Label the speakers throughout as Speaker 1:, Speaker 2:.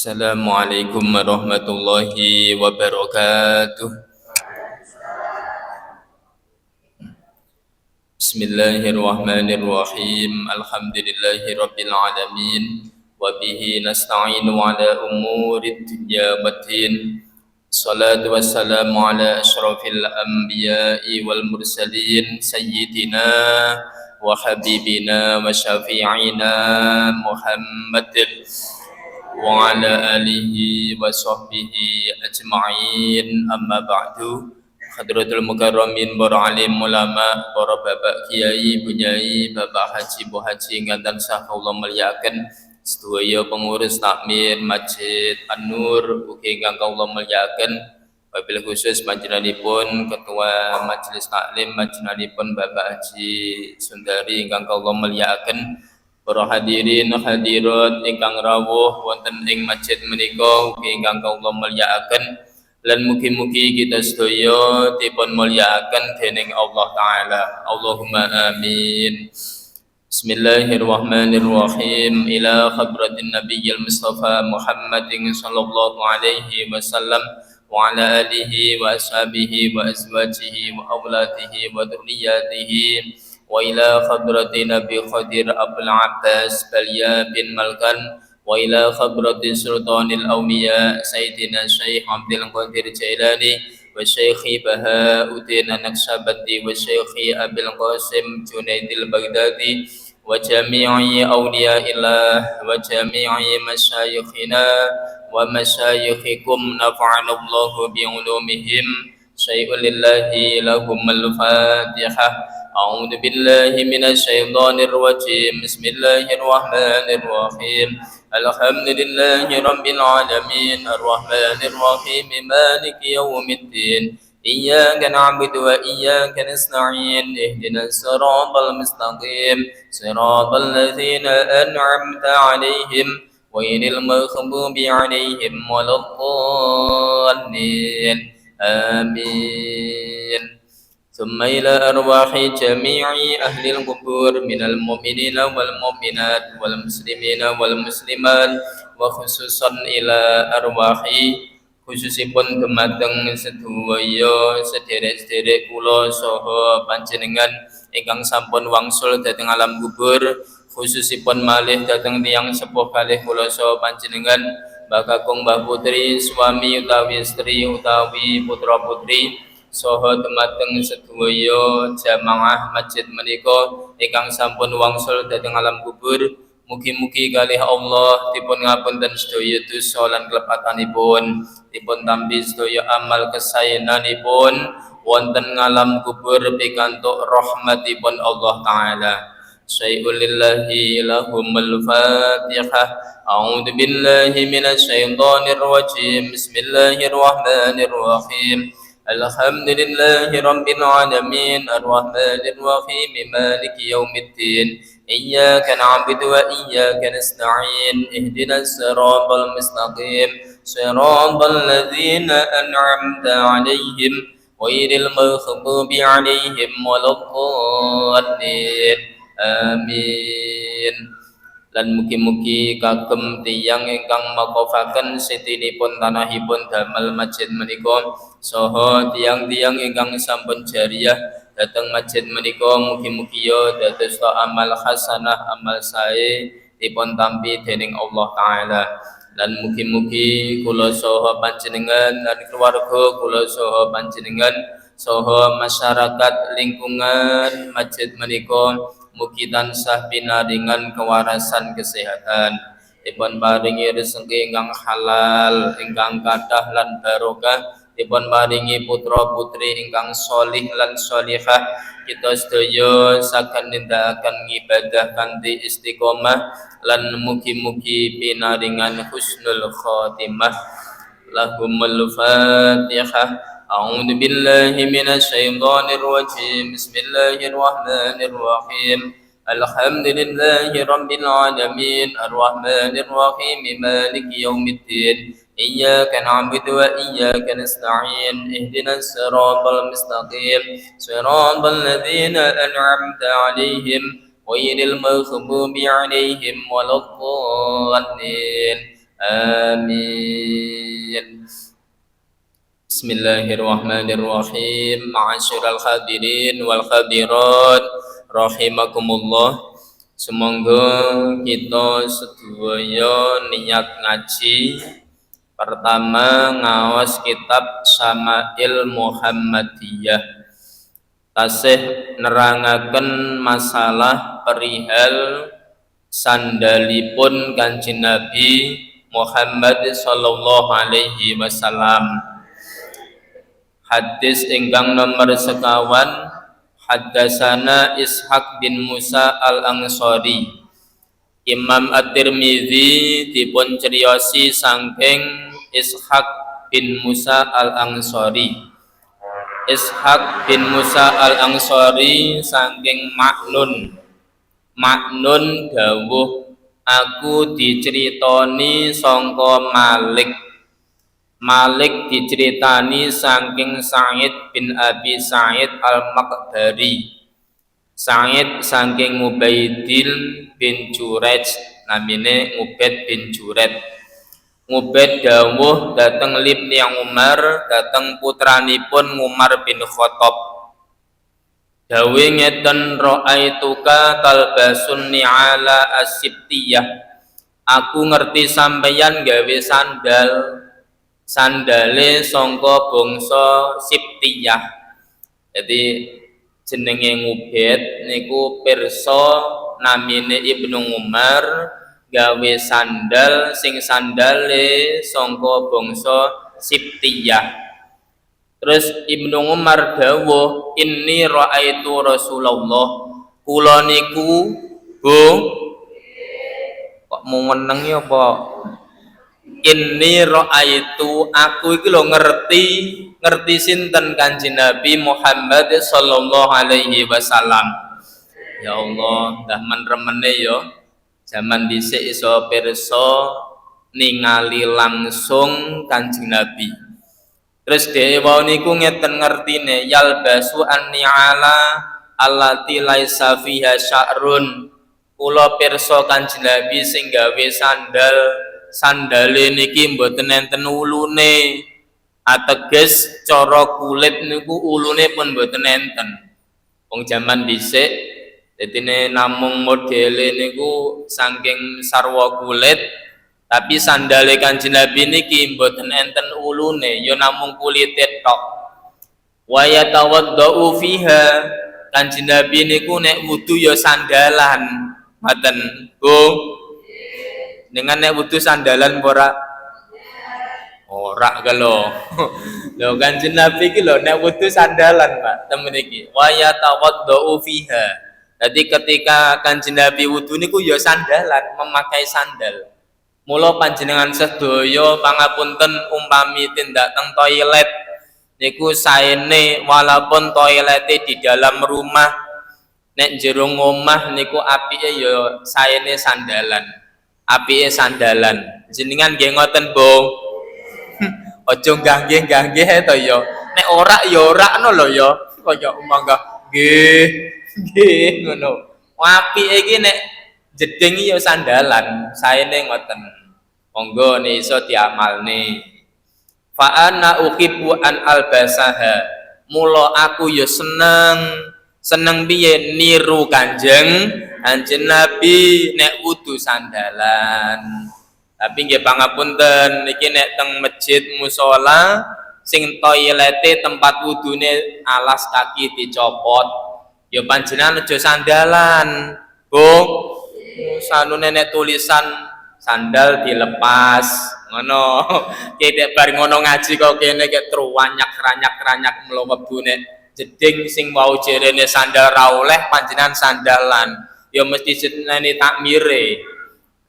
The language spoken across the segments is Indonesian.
Speaker 1: Assalamualaikum warahmatullahi wabarakatuh. Bismillahirrahmanirrahim. Alhamdulillahi rabbil alamin. Wa bihi nasta'inu ala umurid dunya waddin. Salatu wassalamu ala asyrafil anbiya'i wal mursalin sayyidina wa habibina wa syafi'ina Muhammadin wa ala alihi wa sahbihi ajma'in, amma ba'du. Hadratul mukarramin, para alim ulama, para bapak kiai, bunyai, bapak haji, bu haji ingkang tansah kula mulyaken, sedaya pengurus takmir Masjid An-Nur ugi ingkang kula mulyaken, wabil khusus panjenenganipun ketua majelis taklim, panjenenganipun Bapak Haji Sundari ingkang kula mulyaken, para hadirin hadirat ingkang rawuh wonten ing masjid menika ugi ingkang kula mulyakaken, lan mugi-mugi kita sedaya dipun mulyakaken dening Allah taala. Allahumma amin. Bismillahirrahmanirrahim. Ila hadratin nabiyil mustafa Muhammadin sallallahu alaihi wasallam wa ala alihi wa ashabihi wa azwajihi wa auladihi wa dzurriyyatihi wa ila hadratin Nabi Khadir Abul Abbas Balya bin Malkan wa ila hadratin Sultanil Awliya Sayyidina Syekh Abdul Qadir Jailani wa Syekhi Bahauddin Naqsyabandi wa Syekhi Abil Qasim Junaidil Baghdadi wa jami'i awliyaillah wa jami'i masyayikhina wa masyayikhikum nafa'anallahu bi'ulumihim syai'un lillahi lahumul fatihah. أعوذ بالله من الشيطان الرجيم بسم الله الرحمن الرحيم الحمد لله رب العالمين الرحمن الرحيم مالك يوم الدين إياك نعبد وإياك نستعين اهدنا الصراط المستقيم صراط الذين أنعمت عليهم غير المغضوب عليهم ولا الضالين آمين. ثم إلى أرواح جميع أهل القبور من المؤمنين والمؤمنات والمسلمين والمسلمات وخصوصا إلى أرواح khususipun dumateng sedaya sederek-sederek kula saha panjenengan ingkang sampun wangsul dhateng alam kubur, khususipun malih dhateng tiyang sepuh kalih kula saha panjenengan Mbah Kakung Mbah Putri, suami utawi istri utawi putra putri saha dumateng sedaya jamaah masjid menika ingkang sampun wangsul dhateng alam kubur. Mugi-mugi kalih Allah dipun ngapunten sedaya dosa lan klepatanipun, dipun tampi sedaya amal kesayenanipun wonten ngalam kubur pikantuk rahmatipun Allah taala. Syai'ul lillahi lahumul fatihah. A'udzu billahi minasy syaithanir rajim. Bismillahirrahmanirrahim. Alhamdulillahi rabbil alamin arrahmanir rahim maliki yaumiddin iyyaka na'budu wa iyyaka nasta'in ihdinas siratal mustaqim siratal ladzina an'amta 'alaihim ghairil maghdubi 'alaihim waladdallin amin. Lan mugi-mugi kagem tiyang ingkang makofaken sitinipun tanahipun damel masjid menika saha tiyang-tiyang ingkang sampun jariyah dhateng masjid menika, mugi-mugi ya dados amal hasanah amal sae dipun tampi dening Allah taala. Lan mugi-mugi kula saha panjenengan lan keluarga kula saha panjenengan saha masyarakat lingkungan masjid menika mugi tansah pinaringan kewarasan kesehatan, dipun paringi rezeki ingkang halal ingkang kathah lan barokah, dipun paringi putra putri ingkang sholih lan sholihah, kita sedaya saged nindakaken ibadah kanthi istiqomah lan mugi-mugi pinaringan husnul khotimah. Lahumul fatihah. أعوذ بالله من الشيطان الرجيم بسم الله الرحمن الرحيم الحمد لله رب العالمين الرحمن الرحيم مالك يوم الدين إياك نعبد وإياك نستعين اهدنا الصراط المستقيم صراط الذين أنعمت عليهم غير المغضوب عليهم ولا الضالين Amin. Bismillahirrahmanirrahim. Ma'asyiral hadirin wal hadirat rahimakumullah. Semoga kita sedaya niat ngaji. Pertama ngawas kitab Syama'il Muhammadiyah. Tasih nerangaken masalah perihal sandalipun Kanjeng Nabi Muhammad sallallahu alaihi wasallam. Hadis ingkang nomor sekawan, Haddasana Ishaq bin Musa al-Ansari. Imam At-Tirmidzi dipun criosi saking Ishaq bin Musa al-Ansari. Ishaq bin Musa al-Ansari saking Maknun dawuh, aku diceritoni sangka Malik diceritani saking Sa'id bin Abi Sa'id al-Maqbari. Sa'id saking Ubaidil bin Jurayj, namine Ubaid bin Jurayj. Ubaid dawuh dateng Ibnu Umar, dateng putranipun Umar bin Khattab. Dawe ngeten, ra'aituka talbasun ni'ala as-sibtiyah. Aku ngerti sampeyan gawe sandale sangka bangsa Sibtiyah. Jadi jenenge Ubaid niku pirsa namine Ibnu Umar gawe sandal sing sandale sangka bangsa Sibtiyah. Terus Ibnu Umar dawuh, inni ra'aitu Rasulullah. Kula niku, Bung, kok mau meneng ya apa? Inni ra'aitu, aku iki lho ngerti sinten Kanjeng Nabi Muhammad sallallahu alaihi wasallam. Ya Allah, dah men-remene ya. Zaman dhisik iso pirsa ningali langsung Kanjeng Nabi. Terus dewa niku ngeten ngertine, yalbasu an-ni'ala allati laisa fiha sya'run. Kula pirsa Kanjeng Nabi sing gawe sandale niki mboten enten ulune. Ateges cara kulit niku ulune pun mboten enten. Wong jaman dhisik dadine namung modele niku saking sarwa kulit. Tapi sandale Kanjeng Nabi niki mboten enten ulune, ya namung kulite tok. Wa yatawaddau fiha, Kanjeng Nabi niku nek wudu ya sandalan. Ngoten, Bu. Dengan nek wudu sandalan ora? Ora kalau. Lho Kanjeng Nabi iki lho nek wudu sandalan, Pak, temen iki. Wa yatawaddau fiha. Jadi ketika Kanjeng Nabi wudu niku ya sandalan, memakai sandal. Mula panjenengan sedaya pangapunten umpami tindak teng toilet niku saene walaupun toilete di dalam rumah, nek jero omah niku apike ya saene sandalan. Apike sandalan. Jenengan nggih ngoten, Bung. Aja ganggih-ganggih to ya. Nek ora ya ora ngono lho ya. Kaya mangga nggih ngono. Apike iki nek jeding ya sandalan, saene ngoten. Monggo nek iso diamalne. Fa ana uhibbu an albasaha. Mula aku ya seneng piye niru Kanjeng Nabi nek wudu sandalan. Tapi nggih pangapunten niki nek teng masjid musala sing toilete tempat wudune alas kaki dicopot. Ya panjenengan aja sandalan, Bung. Sanune nek tulisan sandal dilepas ngono. Kek bar ngono ngaji kok kene kek truwanyak-ranyak mlebu nek jeding sing mau jerene sandal ra oleh panjenengan sandalan. Ya mesti jenenge takmire.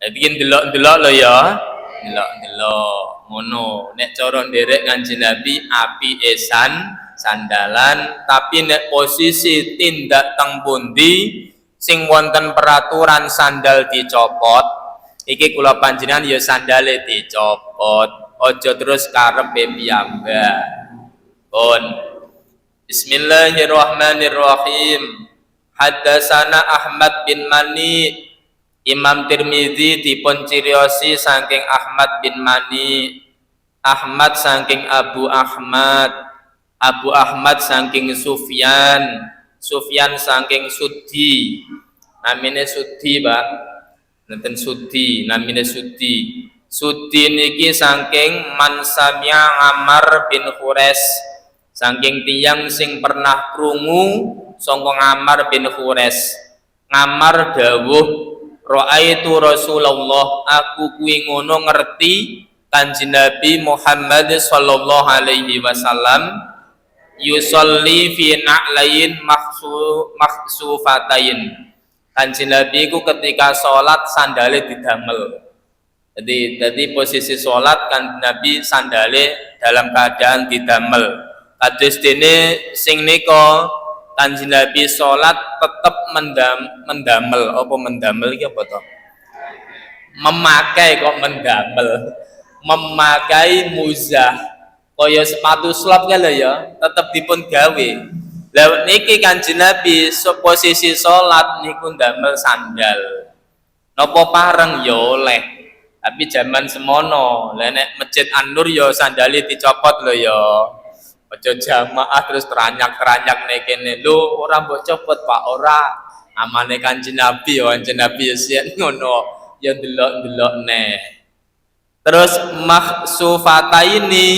Speaker 1: Dadi ndelok-ndelok lho ya. Ndelok-ndelok ngono. Nek cara nderek Kanjeng Nabi apike sandalan, tapi nek posisi tindak teng pundi sing wonten peraturan sandal dicopot, iki kula panjenengan ya sandale dicopot, aja terus karepe piyambak. Pun Bismillahirrahmanirrahim. Haddasana Ahmad bin Mani Imam Tirmidzi dipun ciriosi saking Ahmad bin Mani, Ahmad saking Abu Ahmad, Abu Ahmad saking Sufyan, Sufyan saking Suddi. Namine Suddi, Pak. Nenten Suddi, namine Suddi. Suddi niki saking Mansamya Ammar bin Khures, saking tiyang sing pernah krungu sangka Ammar bin Khures. Ngamar dawuh, ra'aitu Rasulullah, aku kuwi ngono ngerti Kanjeng Nabi Muhammad sallallahu alaihi wasallam yusolli fi na'lain makhsufatain. Kanjeng Nabi ku ketika sholat sandale didamel. Jadi posisi sholat kan Nabi sandale dalam keadaan didamel. Kados dene sing nika Kanjeng Nabi sholat tetep mendamel. Apa mendamel iki apa to? Memakai kok mendamel. Memakai muzah. Kaya sepatu slop kan ya, tetep dipun gawe. Lah niki Kanjeng Nabi posisi sholat niku ndamel sandal. Napa pareng ya oleh. Tapi zaman semono, lah nek Masjid An-Nur ya sandale dicopot lho ya. Aja jamaah terus teranyak-teranyak nek kene. Lho ora mbok copot Pak, ora. Amane Kanjeng Nabi ya, Kanjeng Nabi ya sing ngono. Ya delok-delok nek. Terus makhsufataini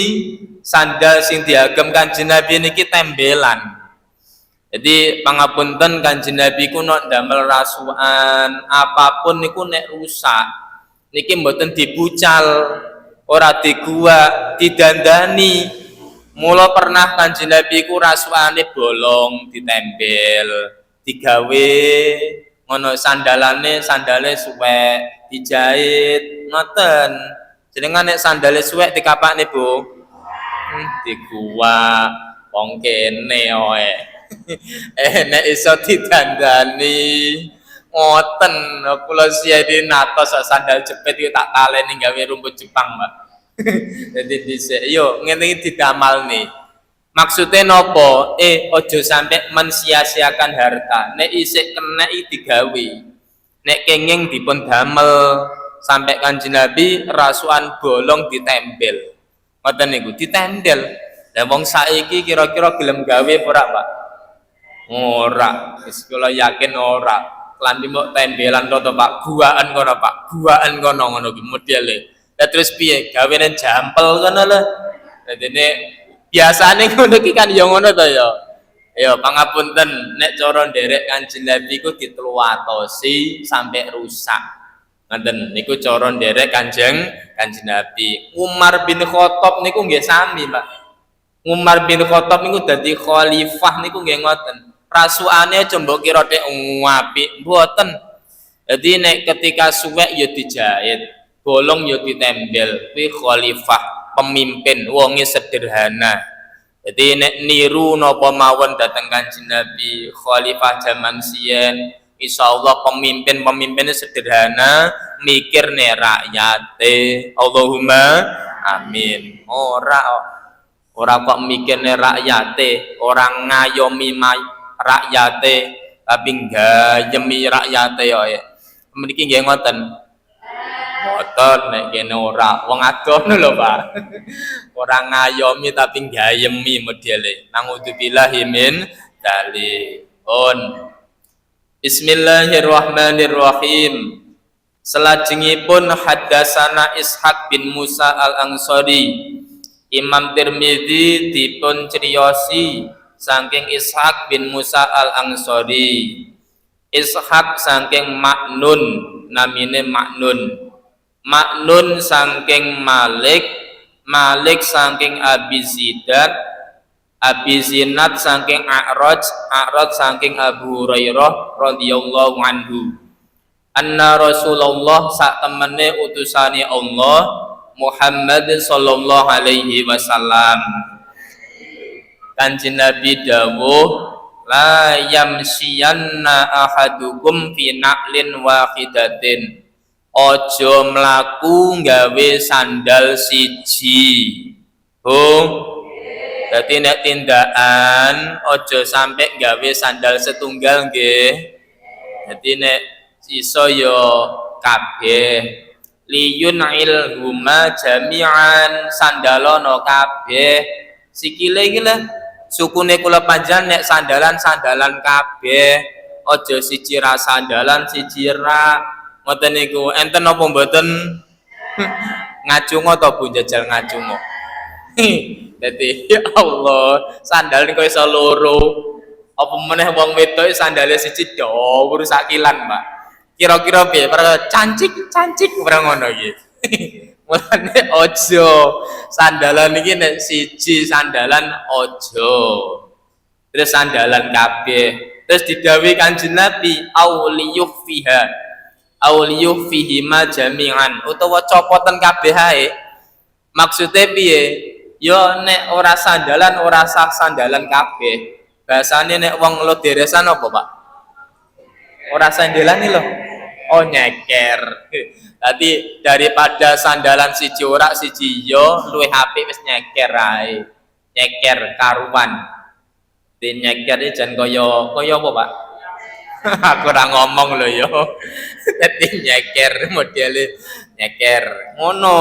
Speaker 1: sandal sing diagem Kanjeng Nabi niki tembelan. Jadi pangapunten Kanjeng Nabi ku nek ndamel rasukan apapun niku nek rusak niki mboten dibucal, ora digua, didandani. Mula pernah Kanjeng Nabi ku rasukane bolong ditempel, digawe ngono sandale suwek, dijahit ngoten. Jenengan nek sandale suwek dikapakne, Bu? Digua wong kene oe. Nek iso didandani ngoten kula siyade natos sandal jepit iki tak taleni gawe rumput Jepang, Mbak. Jadi dhisik yo ngene iki didamalne. Maksudnya nopo? Ojo sampai mensia-siakan harta. Nek isih kena iki digawe. Nek kenging dipun damel sampai Kanjeng Nabi rasukan bolong ditempel. Ngoten niku ditendel. Lah wong saiki kira-kira gelem gawe ora, Pak? Ora. Wis kula yakin ora. Lan mok tembelan to Pak, guaan kono Pak, guaan kono ngono ki modele. Lah terus piye? Gawene jampel kono lho. Dadine biasane ngono ki kan ya ngono to ya. Ya pangapunten nek cara nderek Kanjeng Nabi ku ditluwatosi sampai rusak. Ngoten niku cara nderek Kanjeng Nabi. Umar bin Khattab niku nggih sami, Pak. Umar bin Khattab niku dadi khalifah niku nggih ngoten. Rasukane aja mbok kira tek apik, mboten. Jadi nek ketika suwek ya dijahit, bolong ya ditempel, kuwi khalifah, pemimpin, wonge sederhana. Jadi nek niru napa mawon dhateng Kanjeng Nabi, khalifah zaman siyen, insyaallah pemimpinnya sederhana, mikir nek rakyate. Allahumma amin. Ora kok mikirne rakyate, orang ngayomi rakyate tapi nggayemi rakyate ya. Mriki nggih ngoten. Mboten nek kene ora wong adoh lho, Pak. Ora ngayomi tapi nggayemi modele. Naudzubillahi min dzalik. Bismillahirrahmanirrahim. Selajengipun haddatsana Ishaq bin Musa al-Ansari. Imam Tirmidzi dipun criosi saking Ishaq bin Musa al-Ansari. Ishaq saking Ma'nun, namine Ma'nun. Ma'nun saking Malik, Malik saking Abi Zinad saking A'raj saking Abu Hurairah radhiyallahu anhu. Anna Rasulullah sak temene utusane Allah Muhammad sallallahu alaihi wasallam. Kanjeng Nabi dawuh, la yamsiyanna ahadukum fi na'lin wahidatin. Ojo mlaku gawe sandal siji. Dadi nek tindakan ojo sampai gawe sandal setunggal nggih. Dadi nek iso yo kabeh liyun'il huma jami'an sandalono kabeh sikile iki lho sukune kula panjenengan nek sandalan kabeh aja siji ra sandalan siji ra ngoten niku enten apa mboten ngacungo to Bu jajal ngacungo dadi ya Allah sandal niku iso loro apa meneh wong wedok sandale siji dhuwur sakilan Mbak kira-kira piye para cancik ora ngono iki mulane ojo sandalan iki nek siji sandalan ojo terus sandalan kabeh terus didhawuhi Kanjeng Nabi auliyuh fihima jami'an utawa copoten kabeh ae maksude piye yo nek ora sandalan ora sah sandalan kabeh bahasane nek wong lo deresan apa Pak ora sandalan iki lho oh nyeker dadi daripada sandalan siji ora siji yo luwih apik wis nyeker ae nyeker karuan di nyeker iki jan kaya apa Pak aku ora ngomong lho yo dadi nyeker modele nyeker ngono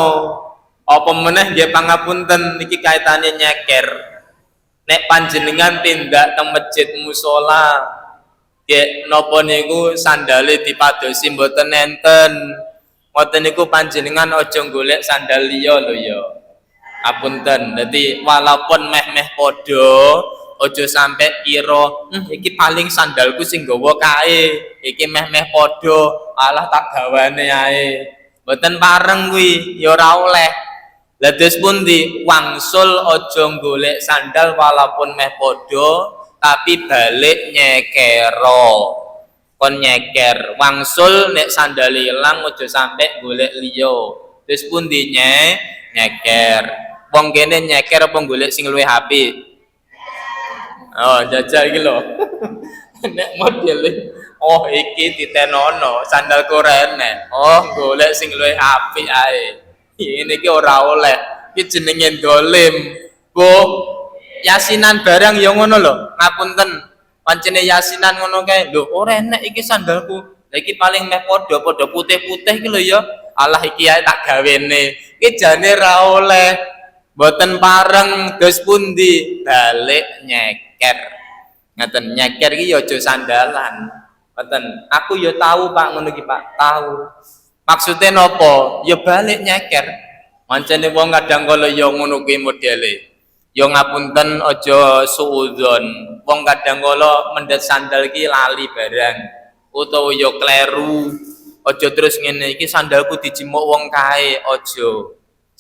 Speaker 1: apa meneh nggih pangapunten niki kaitane nyeker nek panjenengan tindak teng masjid musala nggih napa niku sandale dipadosi mboten enten ngoten niku panjenengan aja golek sandal liya lho ya apunten dadi walaupun meh-meh padha aja sampe kira iki paling sandalku sing nggawa kae iki meh-meh padha alah tak gawane ae mboten pareng kuwi ya ora oleh lha des pundi wangsul aja golek sandal walaupun meh padha tapi balik nyekero kon nyeker wangsul nek sandal ilang aja sampe golek liya des pundi nyeker wong kene nyeker apa golek sing luwih apik oh jajal iki lho nek modele oh iki ditenono sandal korene oh golek sing luwih apik ae ini iki ora oleh iki jenenge dolim Bu yasinan barang ya ngono lho ngapunten pancene yasinan ngono kae lho ora enek iki sandalku lha iki paling meh padha putih-putih iki lho ya alah iki ae tak gawene iki jane ra oleh mboten pareng dos pundi balik nyeker ngaten nyeker iki ya aja sandalan mboten aku ya tahu Pak ngono iki Pak tahu maksudnya nopo ya balik nyeker mancane wong kadang kala ya ngono kuwi modele ya ngapunten aja suudzon wong kadang kala mendhet sandal iki lali barang utawa ya kleru aja terus ngene iki sandalku dijimuk wong kae aja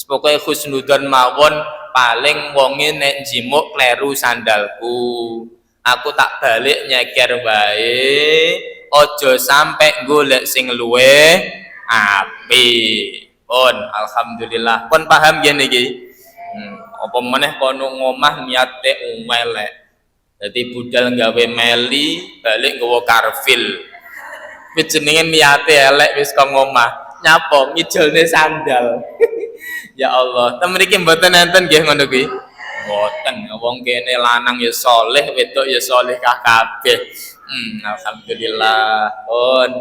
Speaker 1: pokoke husnudzon mawon paling wonge nek jimuk kleru sandalku aku tak balik nyeker wae aja sampe golek sing luwih apik pun alhamdulillah pun paham yen iki apa meneh kono ngomah niate umelek dadi budal gawe meli balik nggawa karfil wis jenenge niate elek wis kok ngomah nyapa ngijolne sandal ya Allah temriki mboten enten nggih ngono kuwi mboten wong kene lanang ya saleh wedok ya saleh kabeh alhamdulillah pun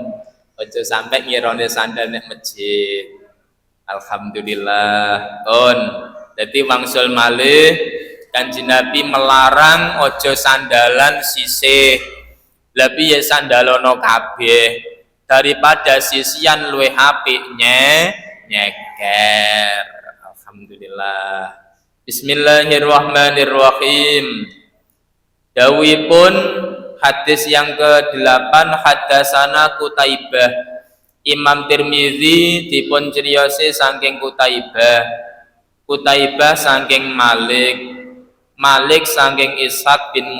Speaker 1: aja sampai ngirone sandal nek masjid alhamdulillah pun jadi wangsul malih Kanjeng Nabi melarang ojo sandalan sisih lebih ya sandalono kabeh daripada sisian luwih apik nyeker alhamdulillah bismillahirrahmanirrahim dawuhipun hadis yang ke-8 hadasana Qutaibah Imam Tirmizi dipun criyose saking Qutaibah saking Malik saking Ishaq bin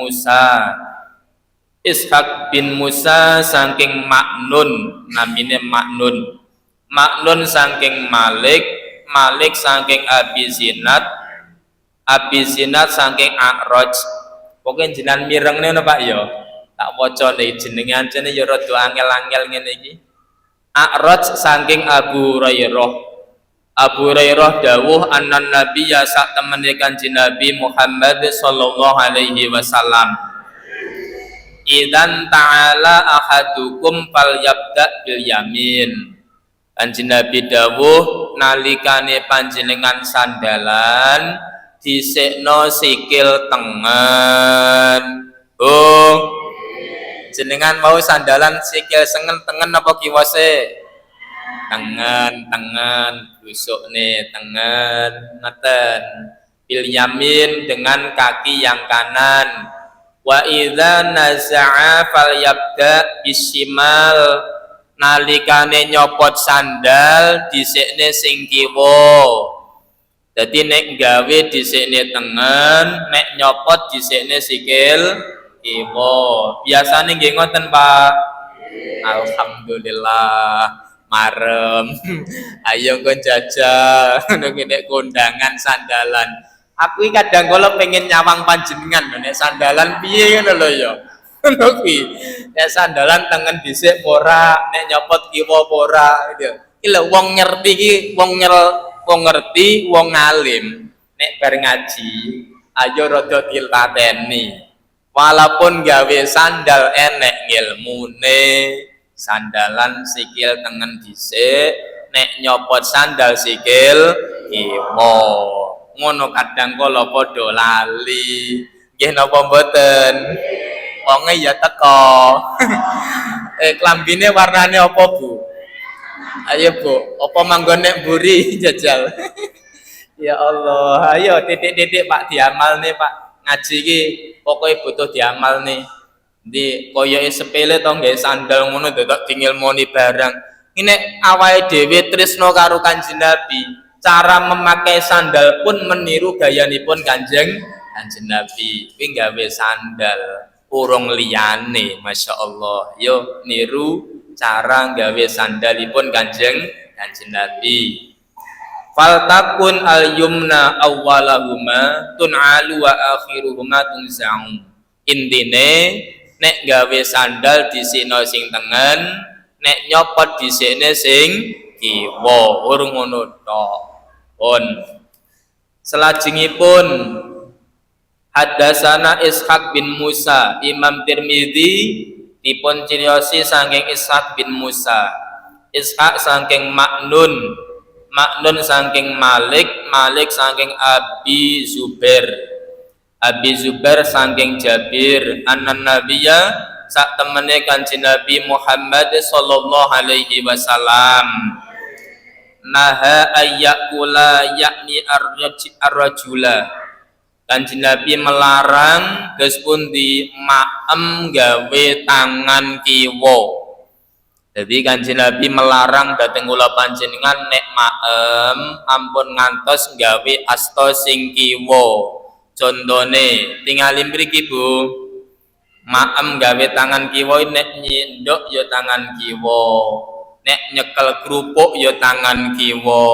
Speaker 1: Musa saking Ma'nun namine Ma'nun saking Malik saking Abi Zinad saking A'raj pokoke jenengan mirengne ngono Pak ya tak waca nek jenengan jane ya rada angel-angel ngene iki A'raj saking Abu Hurairah dawuh annan nabiyya sak temene Kanjeng Nabi Muhammad sallallahu alaihi wasallam idzan ta'ala ahadukum falyabda bil yamin. Kanjeng Nabi dawuh nalikane panjenengan sandalan dhisikno sikil tengen. Oh, jenengan mau sandalan sikil tengen apa kiwase? Tengen, busukne tengen, ngeten. Bil yamin dengan kaki yang kanan. Wa idza naza'a falyabda bisimal. Nalikane nyopot sandal dhisikne sing kiwa. Dadi nek gawe dhisikne tengen, nek nyopot dhisikne sikil kiwa. Biasane nggih ngoten, Pak. Alhamdulillah. Marem. Ayo nggon jajal nek kondangan sandalan. Aku kadang kala pengen nyawang panjenengan nek sandalan piye ngono lho ya. Ngono kuwi. Nek sandalan tengen dhisik ora, nek nyopot kiwa ora gitu. Iki lho wong ngerti iki, wong ngerti, wong alim. Nek bar ngaji, ayo rada dilateni. Walaupun gawe sandal enek ngilmune, sandalan sikil tengen dhisik, nek nyopot sandal sikil kiwa. Ngono kadang kala padha lali. Nggih napa mboten? Wonge ya teko. Klambine warnane apa, Bu? Ayo, Bu. Apa manggon nek mburi jajal? Ya Allah, ayo titik-titik Pak diamalne, Pak. Ngaji iki pokoke butuh diamalne. Ndi koyoke sepele to nggih sandal ngono dadak dingilmoni barang. Iki nek awake dhewe tresno karo Kanjeng Nabi, cara memakai sandal pun meniru gayanipun Kanjeng Nabi. Kuwi gawe sandal urung liyane, Masya Allah. Yo niru cara gawe sandalipun Kanjeng Nabi. Faltakun al-yumna awwalahuma tun'alu wa akhiruhuma tunza'u. Intine nek gawe sandal dhisikno sing tengen, nek nyopot dhisikne sing kiwa. Urung ngono tok. Pun selajengipun Haddatsana Ishaq bin Musa, Imam Tirmidzi dipun ciriosi saking Ishaq bin Musa. Ishaq saking Ma'nun, Ma'nun saking Malik, Malik saking Abi Zubair, Abi Zubair saking Jabir, annan nabiyya sak temene Kanjeng Nabi Muhammad sallallahu alaihi wasallam naha ayyakula yakni ar-rajula. Kanjeng Nabi melarang ges pundi maem gawe tangan kiwa. Jadi Kanjeng Nabi melarang dhateng kula panjenengan nek maem ampun ngantos gawe asta sing kiwa. Contone tingali mriki, Bu. Maem gawe tangan kiwa nek nyinduk ya tangan kiwa. Nek nyekel kerupuk ya tangan kiwa.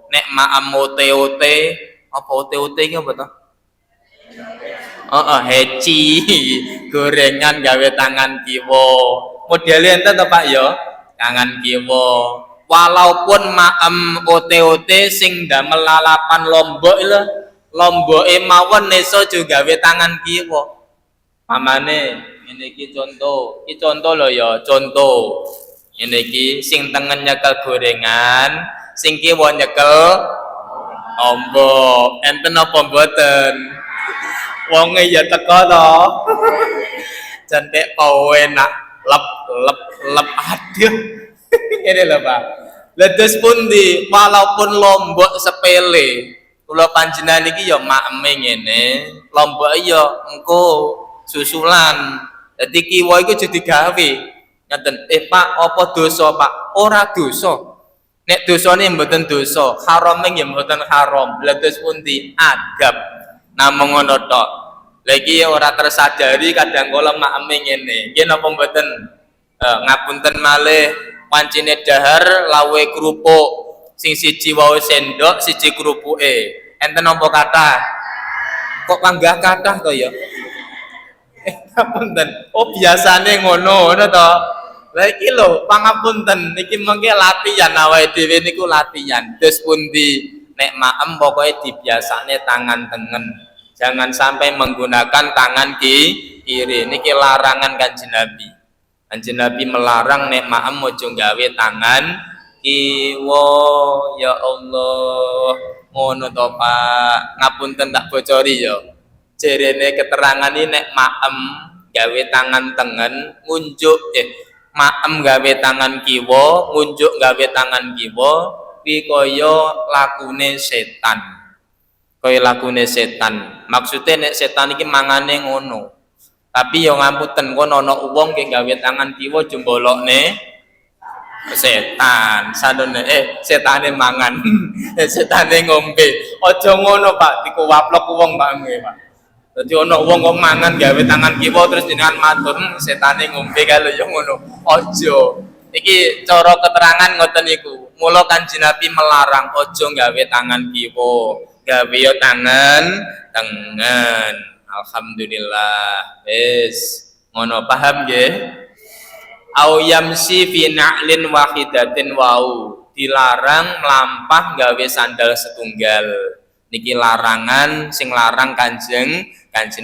Speaker 1: Nek maem ote-ote, apa ote-ote iki apa to? Heci gorengan gawe tangan kiwa. Modele enten to Pak ya? Tangan kiwa. Walaupun maem ote-ote sing damel lalapan lombok lho, lomboke mawon iso juga gawe tangan kiwa. Pamane ngene iki contoh. Iki contoh lho ya, contoh. Ngene iki sing tengen nyekel gorengan, sing kiwa nyekel lombok. Enten apa mboten? Wonge ya teko to. Cantik enak lep aduh. Ngene lho Pak. Ledes pundi walaupun lombok sepele, kula panjenengan iki ya makme ngene, lombok ya engko susulan. Dadi kiwa iku jadi gawe. Ngaten, Pak, apa dosa, Pak? Ora dosa. Nek dosane mboten dosa, harame ya mboten haram. Ledes pundi adab. Namung ngono tok. Lagi ora tersadari kadang kala makme ngene. Nggih napa mboten? Ngapunten malih pancene dahar lawe kerupuk. Sing siji wae sendok, siji kerupuke. Enten apa kathah? Kok panggah kathah to ya? Ngapunten. Oh biasane ngono to. Lah iki lho pangapunten niki mengke latihan awake dhewe niku latihan. Terus pundi nek maem pokoke dibiasane tangan tengen. Jangan sampai menggunakan tangan sikire. Niki larangan Kanjeng Nabi. Kanjeng Nabi melarang nek maem aja gawe tangan kiwa. Ya Allah, ngono to Pak. Ngapunten tak bocori ya. Jerene keterangan ini nek maem gawe tangan tengen ngunjuk maem gawe tangan kiwa, ngunjuk gawe tangan kiwa kuwi kaya lakune setan. Kaya lakune setan. Maksudnya nek setan iki mangane ngono. Tapi yo ngapunten kono ana wong ki gawe tangan kiwa jembolokne setan. Sadone setane mangan. Setane ngombe. Aja ngono Pak, dikuwaplok wong Pak nggih Pak. Dadi ana wong kok mangan gawe tangan kiwa terus jenengan matur setane ngombe kalau yo ngono. Aja. Iki cara keterangan ngoten niku. Mula Kanjeng Nabi melarang aja gawe tangan kiwa. Gawe yo tangan tengen. Alhamdulillah. Wis ngono paham nggih? Au yamsi fi na'lin wahidatin wau. Dilarang melampah gawe sandal setunggal. Niki larangan sing larang Kanjeng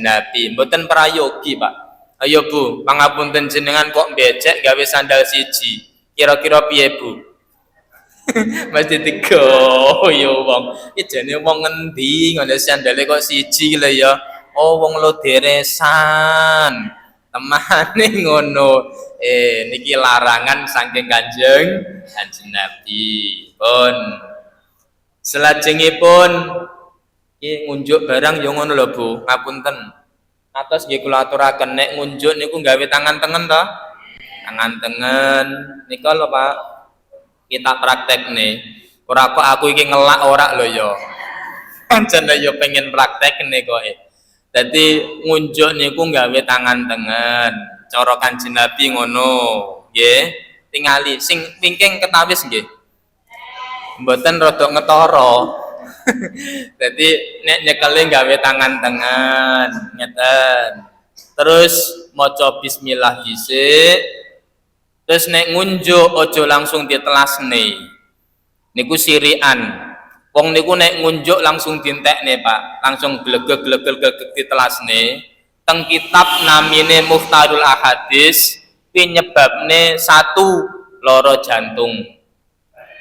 Speaker 1: Nabi. Mboten prayogi, Pak. Ayo Bu, pangapunten jenengan kok becek gawe sandal siji. Kira-kira piye Bu? Mesti digo yo wong. Iki jane wong ngendi ngene sandale kok siji lho ya. Oh wong lo deresan. Temane ngono. Niki larangan saking Kanjeng Nabi. Pun selajengipun iki ngunjuk barang yo ngono lho Bu. Ngapunten. Atos nggih kula aturaken nek ngunjuk niku gawe tangan tengen to? Tangan tengen. Nika lho Pak. Kita praktekne. Ora kok aku iki ngelak ora lho ya. Pancen yo pengen praktekne kok. Dadi ngunjuk niku gawe tangan tengen. Cara Kanjeng Nabi ngono, nggih. Tingali sing pingking ketawis nggih. Mboten rada ngetara. Dadi nek nyekele gawe tangan tengen, ngeten. Terus maca bismillah dhisik. Terus nek ngunjuk aja langsung ditelasne. Niku sirian. Wong niku nek ngunjuk langsung dientekne, Pak. Langsung glegeg-glegeg ditelasne. Teng kitab namine Mukhtarul Ahadits penyebabne 1 loro jantung.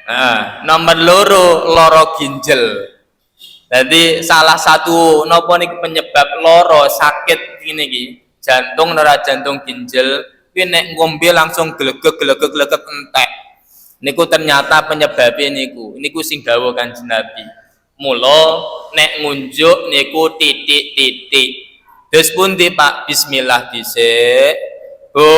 Speaker 1: Nah, nomor loro ginjal. Jadi salah satu napa niki penyebab loro sakit ngene iki, jantung nera jantung ginjal, kuwi nek ngombe langsung glegeg entek. Niku ternyata penyebabnya niku sing dawuh Kanjeng Nabi. Mula nek ngunjuk niku titik-titik. Terus pundi Pak, bismillah dhisik. Bu.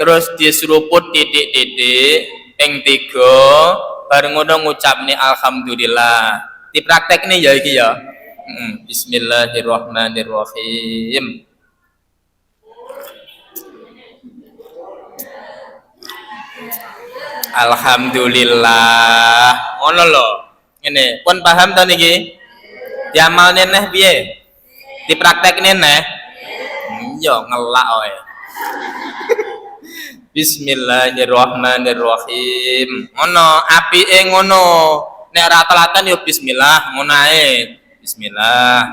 Speaker 1: Terus diseruput titik-titik ping 3 bareng ngono ngucapne alhamdulillah. Dipraktekne ya iki ya. Bismillahirrahmanirrahim. Alhamdulillah. Ngono lho. Ngene, pun paham ta niki? Diamalne neh piye? Dipraktekne neh. Yo ngelak wae. Bismillahirrahmanirrahim. Ngono, apike ngono. Nek ora telatan yo bismillah, ngono ae. Bismillah.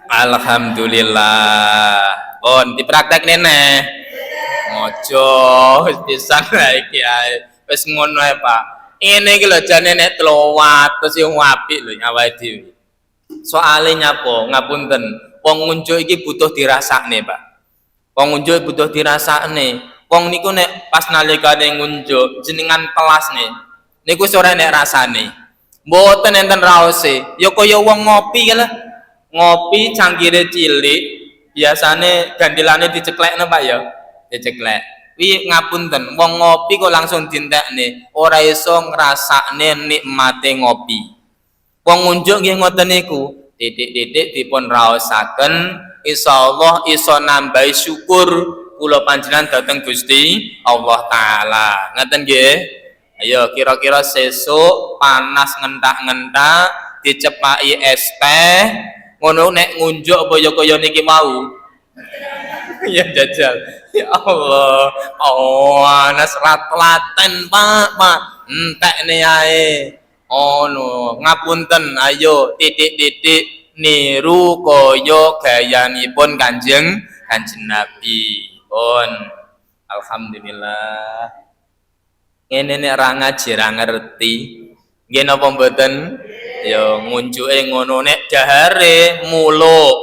Speaker 1: Alhamdulillah. Pun dipraktekne neh. Mojo wis pisan iki ae. Wis ngono ae, Pak. Ngene iki lho jane nek 300 yo apik lho awake dhewe. Soale nyapa? Ngapunten. Wong ngunjuk iki butuh dirasakne, Pak. Wong ngunjuk butuh dirasakne. Wong niku nek pas nalikane ngunjuk jenengan telasne. Niku sore nek rasane. Mboten enten raose. Ya kaya wong ngopi lho. Ngopi cangkire cilik, biasane gandilane diceklekne Pak ya. Diceklek. Wi ngapunten, wong ngopi kok langsung dientekne, ora iso ngrasakne nikmate ngopi. Wong ngunjuk nggih ngoten niku, titik-titik dipun raosaken, insyaallah iso nambahi syukur kula panjenengan dhateng Gusti Allah taala. Ngoten nggih. Ayo kira-kira sesuk panas ngentak-ngentak dicepaki es teh, ngono nek ngunjuk apa ya kaya niki mau. Ya jajal. Ya Allah. Oh, anas rat telaten Pak. Entekne ae. ono ngapunten ayo titik-titik niru kaya gayanipun Kanjeng Nabi pun alhamdulillah ngene nek ra ngaji ra ngerti nggih napa mboten ya ngunjuke ngono nek dahare muluk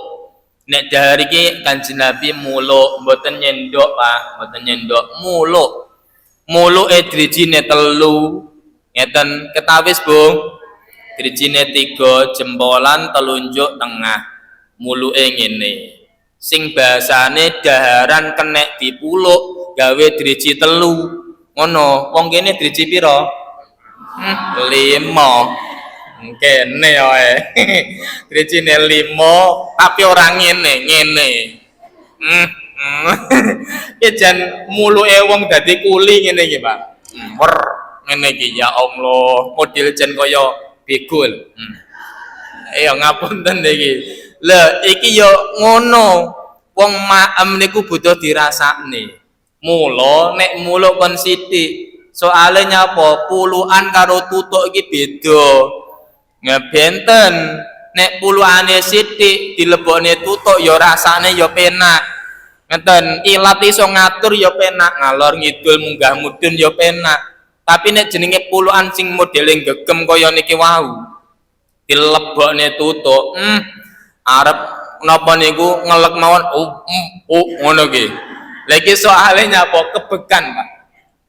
Speaker 1: nek dahar iki Kanjeng Nabi muluk mboten nyendok Pak mboten nyendok muluke drijine 3 ngeten ketawis Bu drijine 3 jempolan telunjuk tengah muluke ngene sing bahasane daharan kenek dipuluk gawe driji 3 ngono wong kene driji pira 5 kene wae drijine 5 tapi ora ngene jan muluke wong dadi kuli ngene iki Pak wer ngene iki ya Allah model jan kaya begul ya ngapunten iki lha iki ya ngono wong maem niku butuh dirasakne mula nek muluk kon sithik soale nyapa puluhan karo tutuk iki beda ngebenten nek puluhane sithik dilebokne tutuk ya rasane ya penak ngeten ilat iso ngatur ya penak ngalor ngidul munggah mudhun ya penak tapi nek jenenge puluhan sing modele gegem kaya niki wau dilebokne tutuk arep napa niku ngelek mawon ngono ki lha iki soalé nyapa kebekan Pak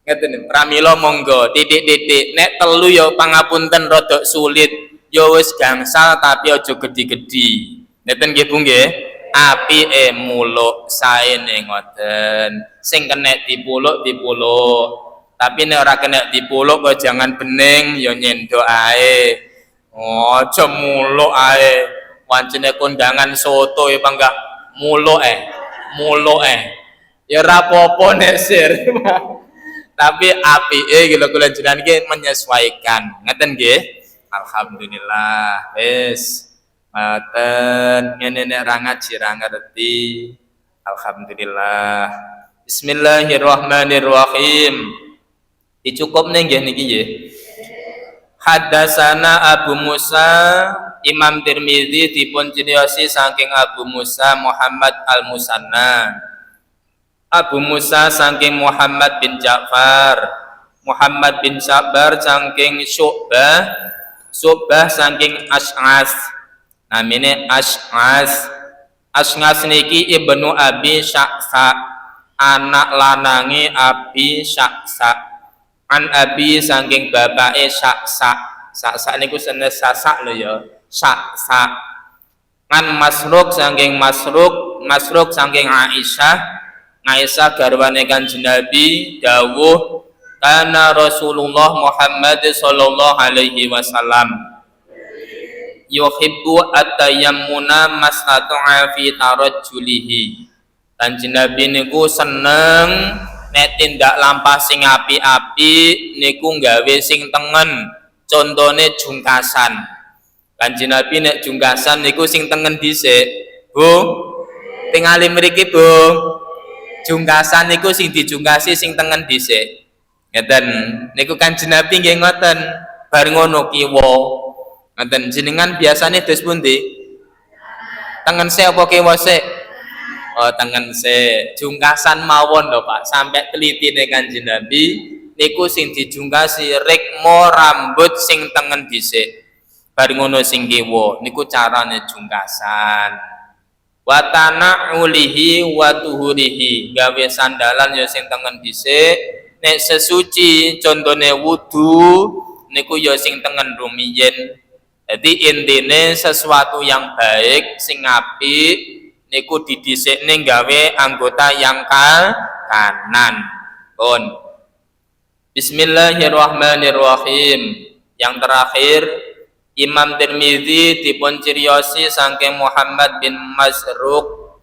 Speaker 1: ngeten pramila monggo titik-titik nek 3 ya pangapunten rada sulit ya wis gangsal tapi aja gedhi-gedhi ngeten nggih Bu nggih apike muluk saene ngoten sing kenek dipuluk tapi nek ora kena dipuluk kok jangan bening ya nyendok ae aja muluk ae wancene kondangan soto ya panggah muluk ya ora apa-apa nek sir tapi apike kula jenengan iki menyesuaikan ngeten nggih alhamdulillah wis ngoten ngene nek ra ngaji ra ngerti alhamdulillah bismillahirrahmanirrahim dicukup nggih niki nggih Hadasana Abu Musa Imam Tirmidzi dipun criosi saking Abu Musa Muhammad Al-Musanna Abu Musa saking Muhammad bin Ja'far Muhammad bin Sabar saking Syu'bah saking Ash'as namine Ash'as niki ibnu Abi Sya'sa anak lanangi Abi Sya'sa an Abi saking bapake Sya'sa niku senes sasak lho ya Sya'sa an Masruk saking Masruk saking Aisyah garwane Kanjeng Nabi dawuh kana Rasulullah Muhammad sallallahu alaihi wasallam yuhibbu at-tayammuna mastata'a fi tarajjulihi Kanjeng Nabi niku seneng nek tindak lampah sing api-api niku gawe sing tengen contone jungkasan Kanjeng Nabi nek jungkasan niku sing tengen dhisik Bu tingali mriki Bu jungkasan niku sing dijungkasi sing tengen dhisik ngeten niku Kanjeng Nabi nggih ngoten bar ngono kiwa ngoten jenengan biasane dos pundi tengen sik apa kiwa sik oh tengen se jungkasan mawon lho Pak sampai telitine Kanjeng Nabi niku sing dijungkasi rikma rambut sing tengen dhisik bar ngono sing kiwa niku carane jungkasan wa tana'ulihi wa tuhurihi gawe sandalan ya sing tengen dhisik nek sesuci contone wudu niku ya sing tengen rumiyin jadi intine sesuatu yang baik sing apik niku didhisikne gawe anggota yang kanan. Pun. Bismillahirrahmanirrahim. Yang terakhir Imam Tirmidzi dipun criosi saking Muhammad bin Marzuk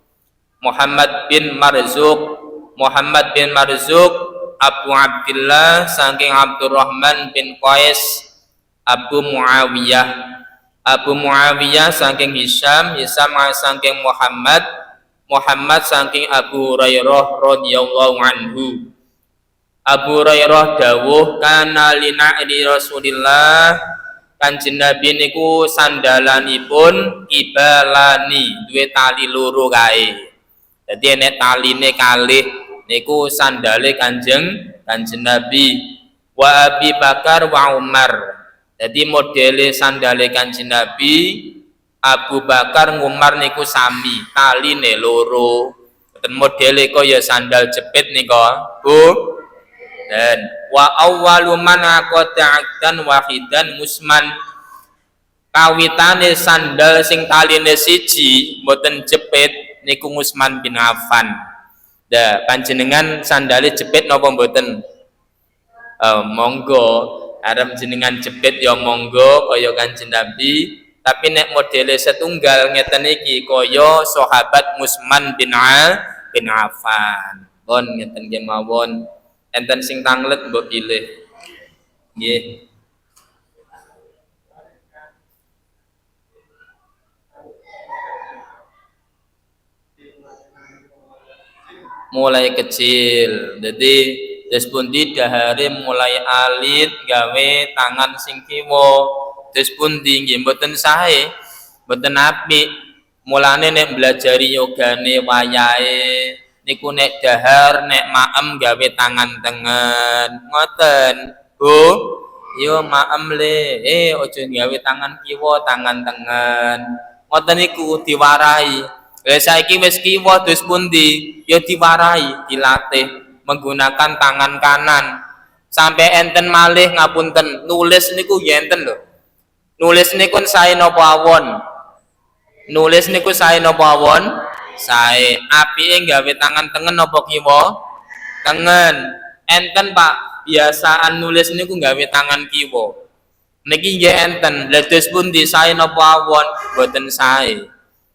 Speaker 1: Abu Abdullah saking Abdurrahman bin Qais Abu Muawiyah saking Hisham saking Muhammad saking Abu Hurairah radhiyallahu anhu. Abu Hurairah dawuh kana li Rasulillah Kanjeng Nabi niku sandalanipun kibalani duwe tali loro kae. Dadi enek taline kalih niku sandale Kanjeng Nabi. Wa Abi Bakar wa Umar. Jadi modele sandale Kanjeng Nabi Abu Bakar Umar niku sami taline loro. Dan modele kaya sandal jepit nika, Bu. Dan wa awwalu man aqta'an wahidan musman. Kawitane sandal sing taline siji mboten jepit niku Utsman bin Affan. Dah panjenengan sandale jepit napa mboten? Monggo arep jenengan jepit ya monggo kaya Kanjeng Nabi, tapi nek modele setunggal ngeten iki kaya sahabat Utsman bin Affan. Pun ngeten nggih mawon. Enten sing tanglet mbok pilih. Nggih. Mulai kecil, jadi terus pundi dahare mulai alit gawe tangan sing kiwa, terus pundi nggih mboten sae, mboten apik. Mulane nek belajari yogane wayahe niku nek dahar nek maem gawe tangan tengen, ngoten Bu. Yo maem le, ojo gawe tangan kiwa, tangan tengen. Ngoten niku diwarai. Saiki wis kiwa terus pundi? Ya diwarai, dilatih menggunakan tangan kanan. Sampai enten malih ngapunten, nulis niku ya enten lho. Nulis niku sae napa awon? Nulis niku sae napa awon? Sae. Apike gawe tangan tengen napa kiwa? Tengen. Enten Pak, biasaan nulis niku gawe tangan kiwa. Niki nggih enten. Lha terus pundi sae napa awon? Mboten sae.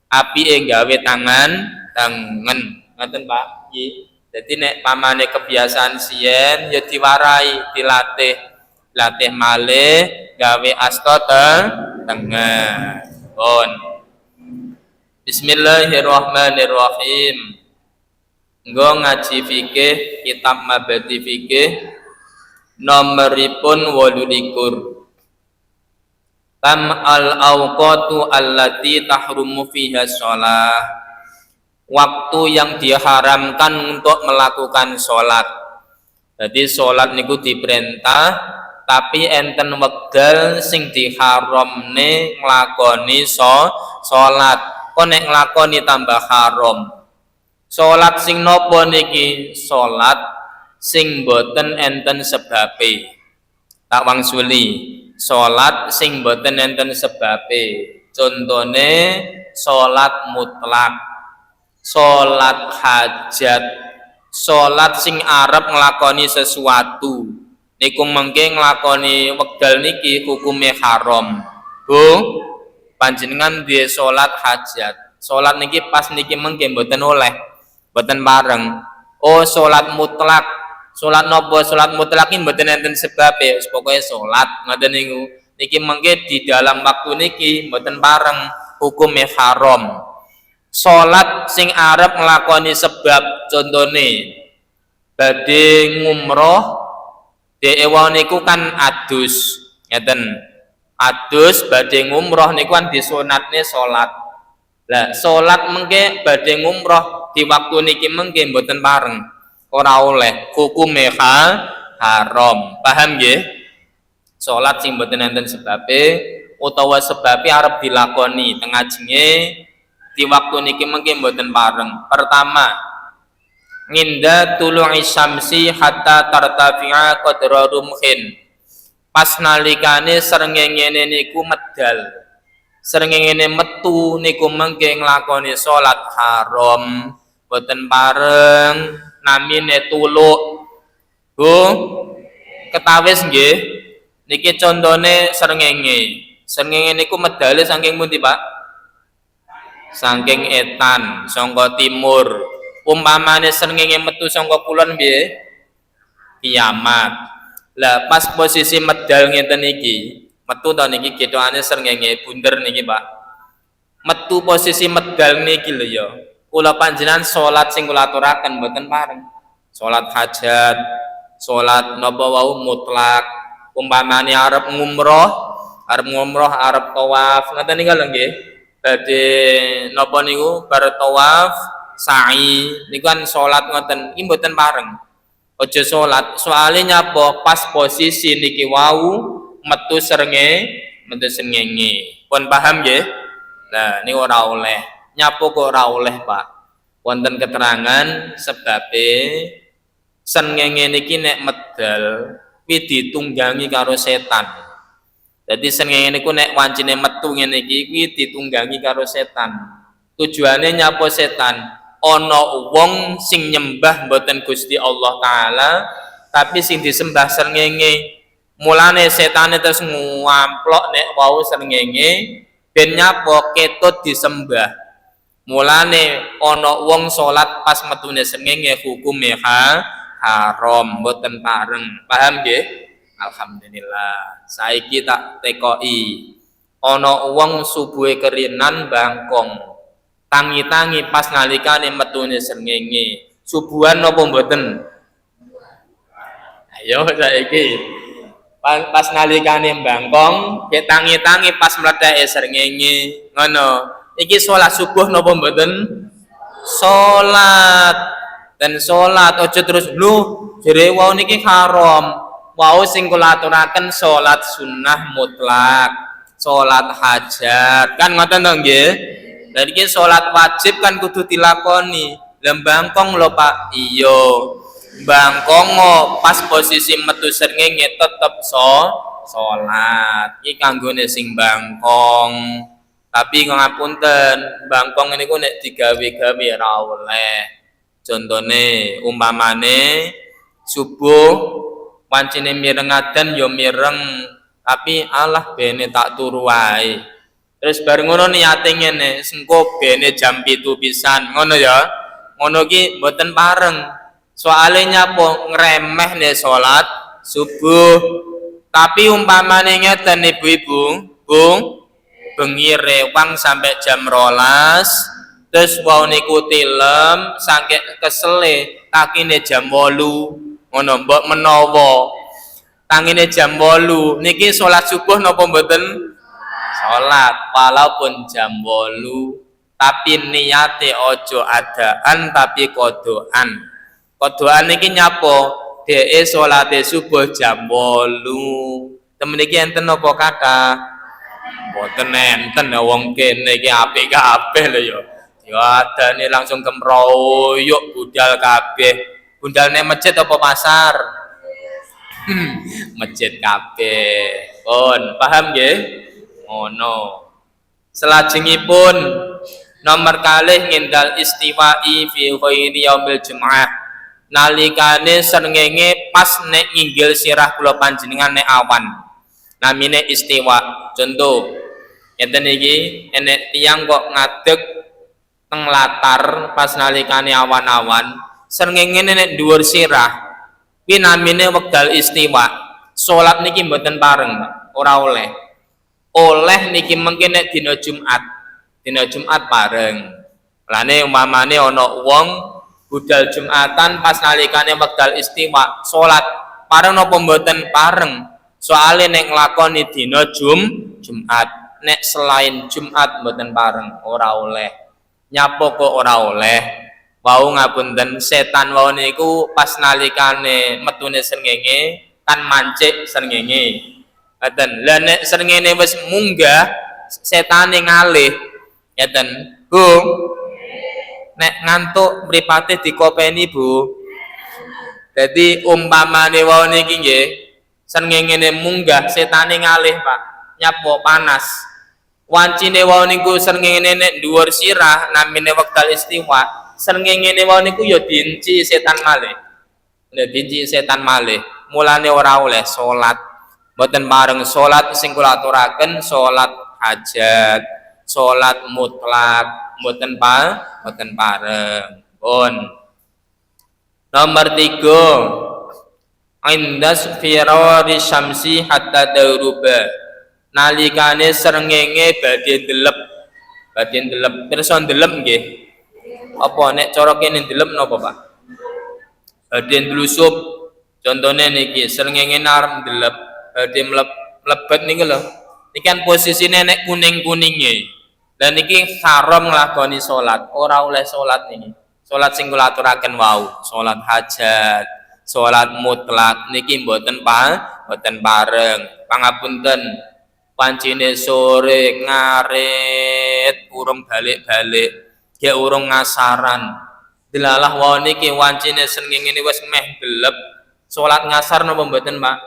Speaker 1: Apike gawe tangan tengen. Ngoten Pak. Nggih. Jadi nek pamane kebiasaan sien ya diwarai, dilatih. Latih malih gawe asta tengen. Pun. Bismillahirrahmanirrahim. Nggo ngaji fikih kitab Mabadi Fikih nomoripun 28. Tam al-awqatu allati tahrumu fiha shalah. Waktu yang diharamkan untuk melakukan sholat. Jadi sholat niku diperintah, tapi enten wekdal sing diharamne nglakoni sholat. Kok nek nglakoni tambah haram. Sholat sing nopo niki? Sholat sing boten enten sebabe. Tak wangsuli. Sholat sing boten enten sebabe. Contone sholat mutlak, sholat hajat, sholat sing arep nglakoni sesuatu. Niku mengke nglakoni wekdal niki hukume haram. Bu, panjenengan duwe sholat hajat. Sholat niki pas niki mengke mboten oleh, mboten bareng. Oh, sholat mutlak. Sholat nopo? Sholat mutlak ini mboten enten sebab ya, pokoknya sholat ngoten niku. Niki mengke di dalam waktu niki mboten bareng, hukumnya haram. Sholat sing arep nglakoni sebab, contone badhe ngumroh, dewa niku kan adus, ngeten. Adus badhe ngumroh niku kan disunatne sholat. Lah sholat mengke badhe ngumroh di waktu niki mengke mboten bareng. Ora oleh, hukume haram. Paham nggih? Salat sing mboten enten sebabe utawa sebabe arep dilakoni teng ajenge di waktu niki mengke mboten bareng. Pertama, nginda tulu'i syamsi hatta tartafi'a qadra rumhin. Pas nalikane srengenge niku medal. Srengenge metu niku mengke nglakoni salat haram. Mboten bareng namine tuluk. Bu, ketawis nggih. Niki contone srengenge. Srengenge niku medale saking pundi, Pak? Saking etan, saka timur. Umpamane srengenge metu saka kulon piye? Kiamat. Lah pas posisi medal ngeten iki, metu ta niki getokane srengenge bunder niki, Pak. Metu posisi medal niki lho ya. Kula panjenengan salat sing kula aturaken mboten pareng. Salat hajat, salat napa wau mutlak. Umpamane arep ngumroh arep ngumroh, arep tawaf, ngoten niku lho nggih. Badhe napa niku bar tawaf, sa'i niku kan salat ngoten, iki mboten pareng. Aja salat, soalé nyapa pas posisi niki wau metu srengenge. Pun paham nggih? Nah, niku ora oleh. Nyapu kok ora oleh, Pak. Wonten keterangan sebabe srengenge niki nek medal kuwi ditunggangi karo setan. Jadi srengenge niku nek wancine metu ngene iki kuwi ditunggangi karo setan. Tujuane nyapa setan? Ana wong sing nyembah mboten Gusti Allah taala, tapi sing disembah srengenge. Mulane setane terus ngamplok nek wau srengenge ben nyapa ketut disembah. Mulane ana wong salat pas metune srengenge hukume haram, mboten pareng. Paham nggih? Alhamdulillah. Saiki tak tekoki. Ana wong subuhe kerinan bangkong. Tangi-tangi pas nalikane metune srengenge. Subuhan napa mboten? Ayo saiki. Pas nalikane bangkong, ge tangi-tangi pas mletheke srengenge. Ngono. Iki salat subuh napa mboten? Salat. Dan salat aja terus lho jere wau niki haram. Wau sing kula aturaken salat sunnah mutlak, salat hajat. Kan ngoten to nggih? Lah iki salat wajib kan kudu dilakoni. Lah bangkong lho Pak. Iya. Bangkong pas posisi metu srengenge tetep salat. Iki kanggone sing bangkong. Tapi ngapunten, bangkong niku nek digawe-gawe ora oleh. Contone umpamane subuh pancene mireng adan ya mireng, tapi alah bene tak turu wae. Terus bareng ngono niate ngene, sengko bene jam 7 pisan. Ngono ya. Ngono ki mboten pareng. Soale nyapa ngremeh nek salat subuh. Tapi umpamane ngeten ibu-ibu, Bung, bengi rewang sampai jam 12. Terus wau niku tilem saking kesele takine jam 8 ngono mbok menawa tangine jam 8 niki salat subuh napa mboten salat walaupun jam 8 tapi niate ojo adaan tapi kodoan niki nyapa dheke salate subuh jam 8 temen iki enten napa kathah mboten enten wong kene iki apik kabeh lho ya. Ya adane langsung kemroyok budal kabeh. Budalne masjid apa pasar? Masjid kabeh. Pun paham nggih? Ngono. Selajengipun nomor kalih ngindal istiwa'i fi ghairi yaumil jumu'ah. Nalikane srengenge pas nek nginggil sirah kula panjenengan nek awan. Namine istiwa. Contoh ngeten iki enek tiyang kok ngadeg teng latar pas nalikane awan-awan srengenge nek dhuwur sirah kuwi namine wekdal istiwa. Salat niki mboten pareng, ora oleh. Oleh niki mengke nek dina Jumat pareng. Lane umpamane ana wong budal Jumatan pas nalikane wekdal istiwa, salat pareng napa mboten pareng? Soale nek nglakoni dina Jumat, nek selain Jumat mboten pareng, ora oleh. Nyapa kok ora oleh? Wau ngapunten setan wau niku pas nalikane metune srengenge kan mancik srengenge. Ngeten. Lah nek srengenge wis munggah setane ngalih. Ngeten. Bu. Nek ngantuk mripate dikopeni, Bu. Jadi umpamane wau niki nggih srengenge munggah setane ngalih, Pak. Nyapa panas. Wancine wau niku srengenge nek dhuwur sirah namine wekdal istiwa. Srengenge wau niku ya dinci setan malih. Nek dinci setan malih, mulane ora oleh salat. Mboten bareng salat sing kula aturaken salat hajat, salat mutlak, mboten pareng. Pun. Nomor 3. Indas firari syamsi hatta dauruba. Nalikane srengenge badhe ndelep pirsa ndelep nggih apa nek cara kene ndelep napa Pak badhe ndlusup contone niki srengenge arep ndelep badhe mlebet niku lho Ikan posisine nek kuning-kuninge. Dan iki haram nglakoni salat, ora oleh salat niki. Salat sing kula aturaken wau, salat hajat, salat mutlak niki mboten bareng. Pangapunten. Pancine sore ngarit urung balik-balik, ge urung ngasaran. Dilalah wae niki wancine srengenge wis meh gelep. Salat ngasar napa mboten, Pak?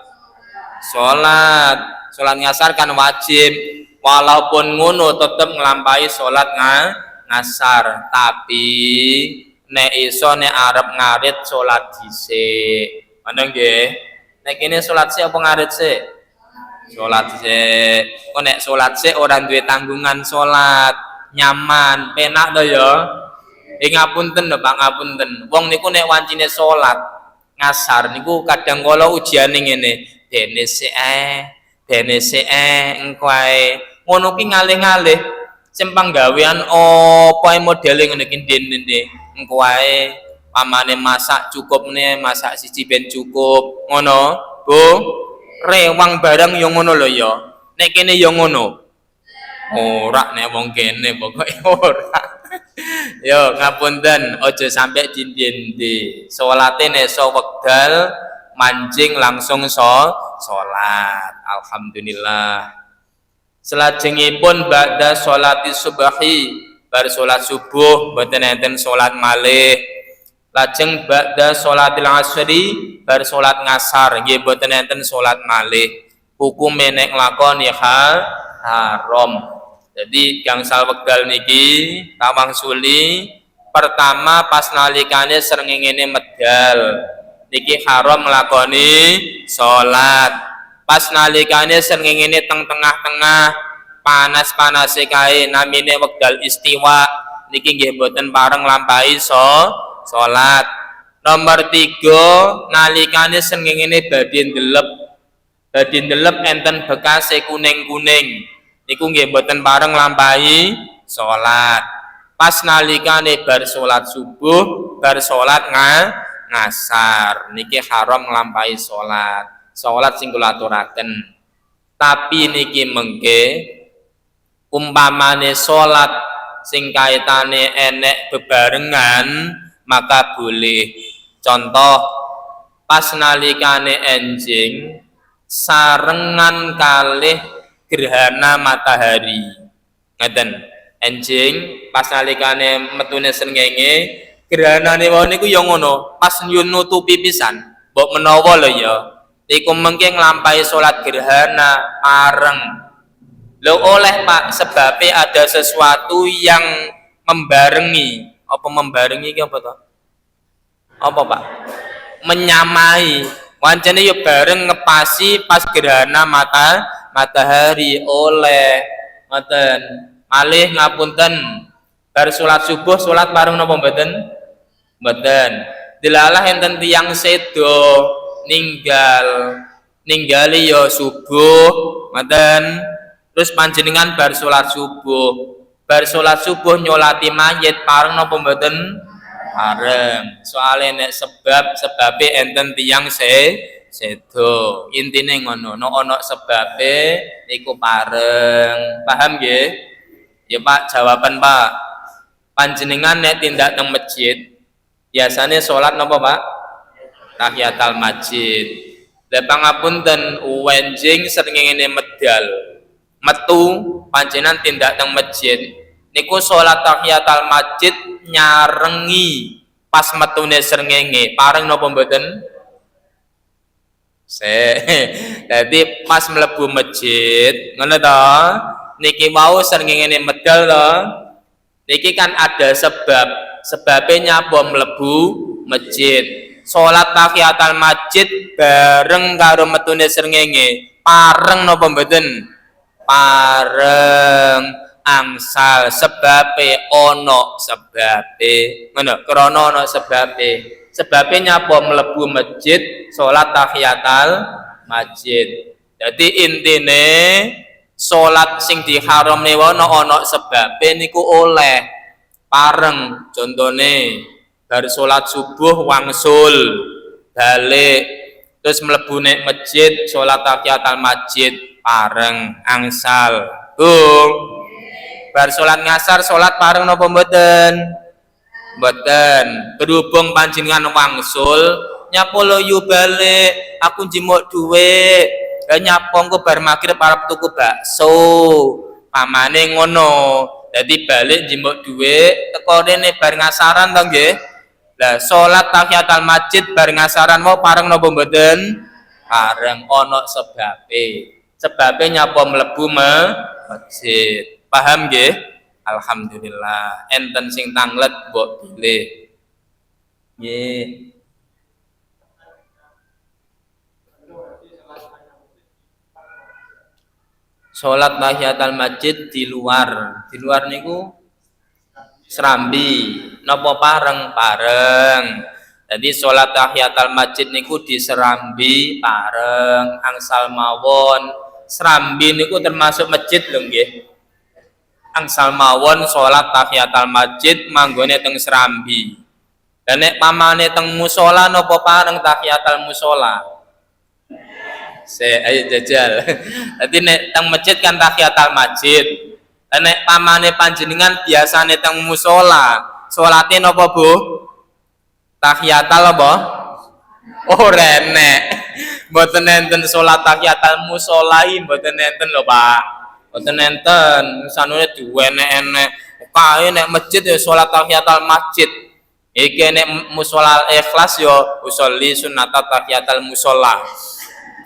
Speaker 1: Salat ngasar kan wajib. Walaupun ngono tetep nglampahi salat ngasar, tapi nek iso nek arep ngarit salat dhisik. Ngono nggih. Nek kene salat sik apa ngarit sik? Salat sik. Kok nek salat sik ora duwe tanggungan salat, nyaman, penak to ya. Ngapunten lho Pak, ngapunten. Wong niku nek wancine salat ngasar niku kadang kala ujiane ngene, dene sik engko ae. Ngono ki ngalih-ngalih sing panggawean apa modele ngene iki dene engko ae pamane masak cukup ne, masak siji ben cukup. Ngono, Bu. Rewang barang yo ngono lho ya. Nek kene yo ngono. Ora nek wong kene pokoke ora. Yo ngapunten, aja sampai dindi-ndi. Salate nek iso wekdal mancing langsung salat. Alhamdulillah. Selajengipun ba'da sholati subhi, bar salat subuh mboten enten salat malih. Lajeng ba'da sholatil asri, bar salat ngasar nggih mboten enten salat malih. Hukume nek nglakoni haram. Jadi gangsal wekdal niki tawang suli pertama pas nalikane srengenge medal niki haram nglakoni salat. Pas nalikane srengenge teng tengah-tengah panas-panase kae namine wekdal istiwa niki nggih mboten bareng lampahi salat. Nomor 3 nalikane srengenge badhe ndelep enten bekase kuning-kuning niku nggih mboten bareng lampahi salat. Pas nalikane bar salat subuh, bar salat ngasar niki haram nglampahi salat. Salat sing kula aturaken. Tapi niki mengke umpamane salat sing kaitane enek bebarengan maka boleh. Contoh pas nalikane enjing sarengan kalih gerhana matahari. Ngeten, enjing pas nalikane metune srengenge gerhanane wae niku ya ngono, pas nutupi pisan. Mbok menawa lho ya, iku mengke nglampahi salat gerhana pareng. Lho oleh Pak, sebabe ada sesuatu yang membarengi. Apa membarengi iki apa to? Apa Pak? Menyamai. Wancane ya bareng ngepasi pas gerhana matahari oleh ngoten. Malih ngapunten bar salat subuh salat bareng napa mboten? Mboten. Dilalah enten tiyang sedo ninggali ya subuh ngoten. Terus panjenengan bar salat subuh nyolati mayit bareng napa mboten? Bareng. Soale nek sebabe enten tiyang sedo. Intine ngono, nek ana sebabe iku bareng. Paham nggih? Ya Pak, jawaban Pak. Panjenengan nek tindak teng masjid, biasane salat napa Pak? Tahiyatul masjid. Lah pangapunten wenjing srengenge medal. Metu panjenengan tindak teng masjid. Niku salat tahiyatul masjid nyarengi pas metune srengenge. Pareng napa mboten? Jadi pas mlebu masjid, ngono to. Niki mau srengenge medal to. Niki kan ada sebabnya nyapa mlebu masjid. Salat tahiyatul masjid bareng karo metune srengenge. Pareng napa mboten? Pareng. Angsal sebabe ana sebabe. Ngono, krana ana sebabe. Sebabe nyapa mlebu masjid salat tahiyatul masjid. Jadi intine salat sing diharamne wae ana sebabe niku oleh pareng. Contone bar salat subuh wangsul balik terus mlebu nek masjid salat tahiyatul masjid pareng angsal. Bar salat ngasar salat pareng napa mboten? Mboten. Berhubung panjenengan wangsul nyapa yu balik, aku njimuk dhuwit. Lah nyapa engko bar magrib arep tuku bakso. Pamane ngono. Dadi balik njimuk dhuwit, teko rene bar ngasaran to nggih. Lah salat tahiyatul masjid bar ngasaran mau pareng napa mboten? Pareng ana sebabe. Sebabe nyapa mlebu masjid. Paham nggih? Alhamdulillah. Enten sing tanglet mbok pilih. Nggih. Salat tahiyatul masjid di luar. Di luar niku serambi. Napa pareng? Jadi salat tahiyatul masjid niku di serambi pareng angsal mawon. Serambi niku termasuk masjid lho nggih. Angsal mawon salat tahiyatul masjid manggone teng serambi. Dan nek pamane teng musola napa pareng tahiyatul musola? Ayo jajal. Dadi nek teng masjid kan tahiyatul masjid. Nek pamane panjenengan biasane teng musola, salate napa Bu? Tahiyatul apa? Oh renek. Mboten enten salat tahiyatul musolai mboten enten lho Pak. Mboten enten. Sanune diwenek-enek. Kae nek masjid ya salat tahiyatul masjid. Iki nek musola ikhlas ya usolli sunnatat tahiyatul musola.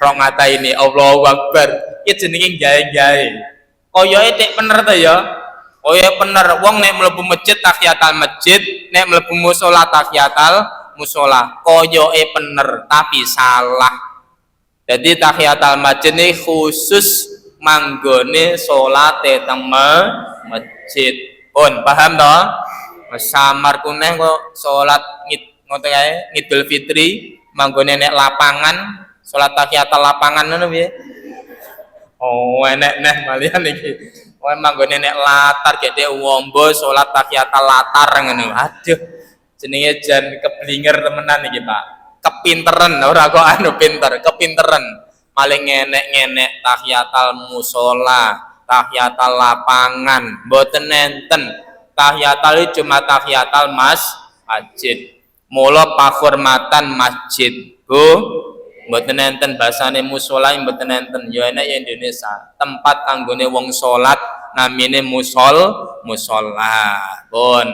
Speaker 1: Rong ngata ini Allahu Akbar. Iki jenenge gawe-gawe. Koyoke tek bener to ya. Koyoke bener wong nek mlebu masjid tahiyatul masjid, nek mlebu musola tahiyatul musola. Koyoke bener tapi salah. Jadi tahiyatul masjid ini khusus manggone salate teng masjid. Pun paham to? Samar kuneh kok salat ngoten kae Idul Fitri manggone nek lapangan salat tahiyatul lapangan ngono piye? Oh, enek neh malian iki. Oh, manggone nek latar gede wombo salat tahiyatul latar ngono. Aduh. Jenenge jan keblinger temenan iki, Pak. Kepinteran ora kok anu pinter, kepinteran. Maling ngenek-ngenek tahiyatul musola, tahiyatul lapangan, mboten enten. Tahiyatul cuma tahiyatul masjid. Mula pakurmatan masjid. Bu, mboten enten basane musola mboten enten. Ya enek ya Indonesia. Tempat kanggone wong salat namine musola. Pun.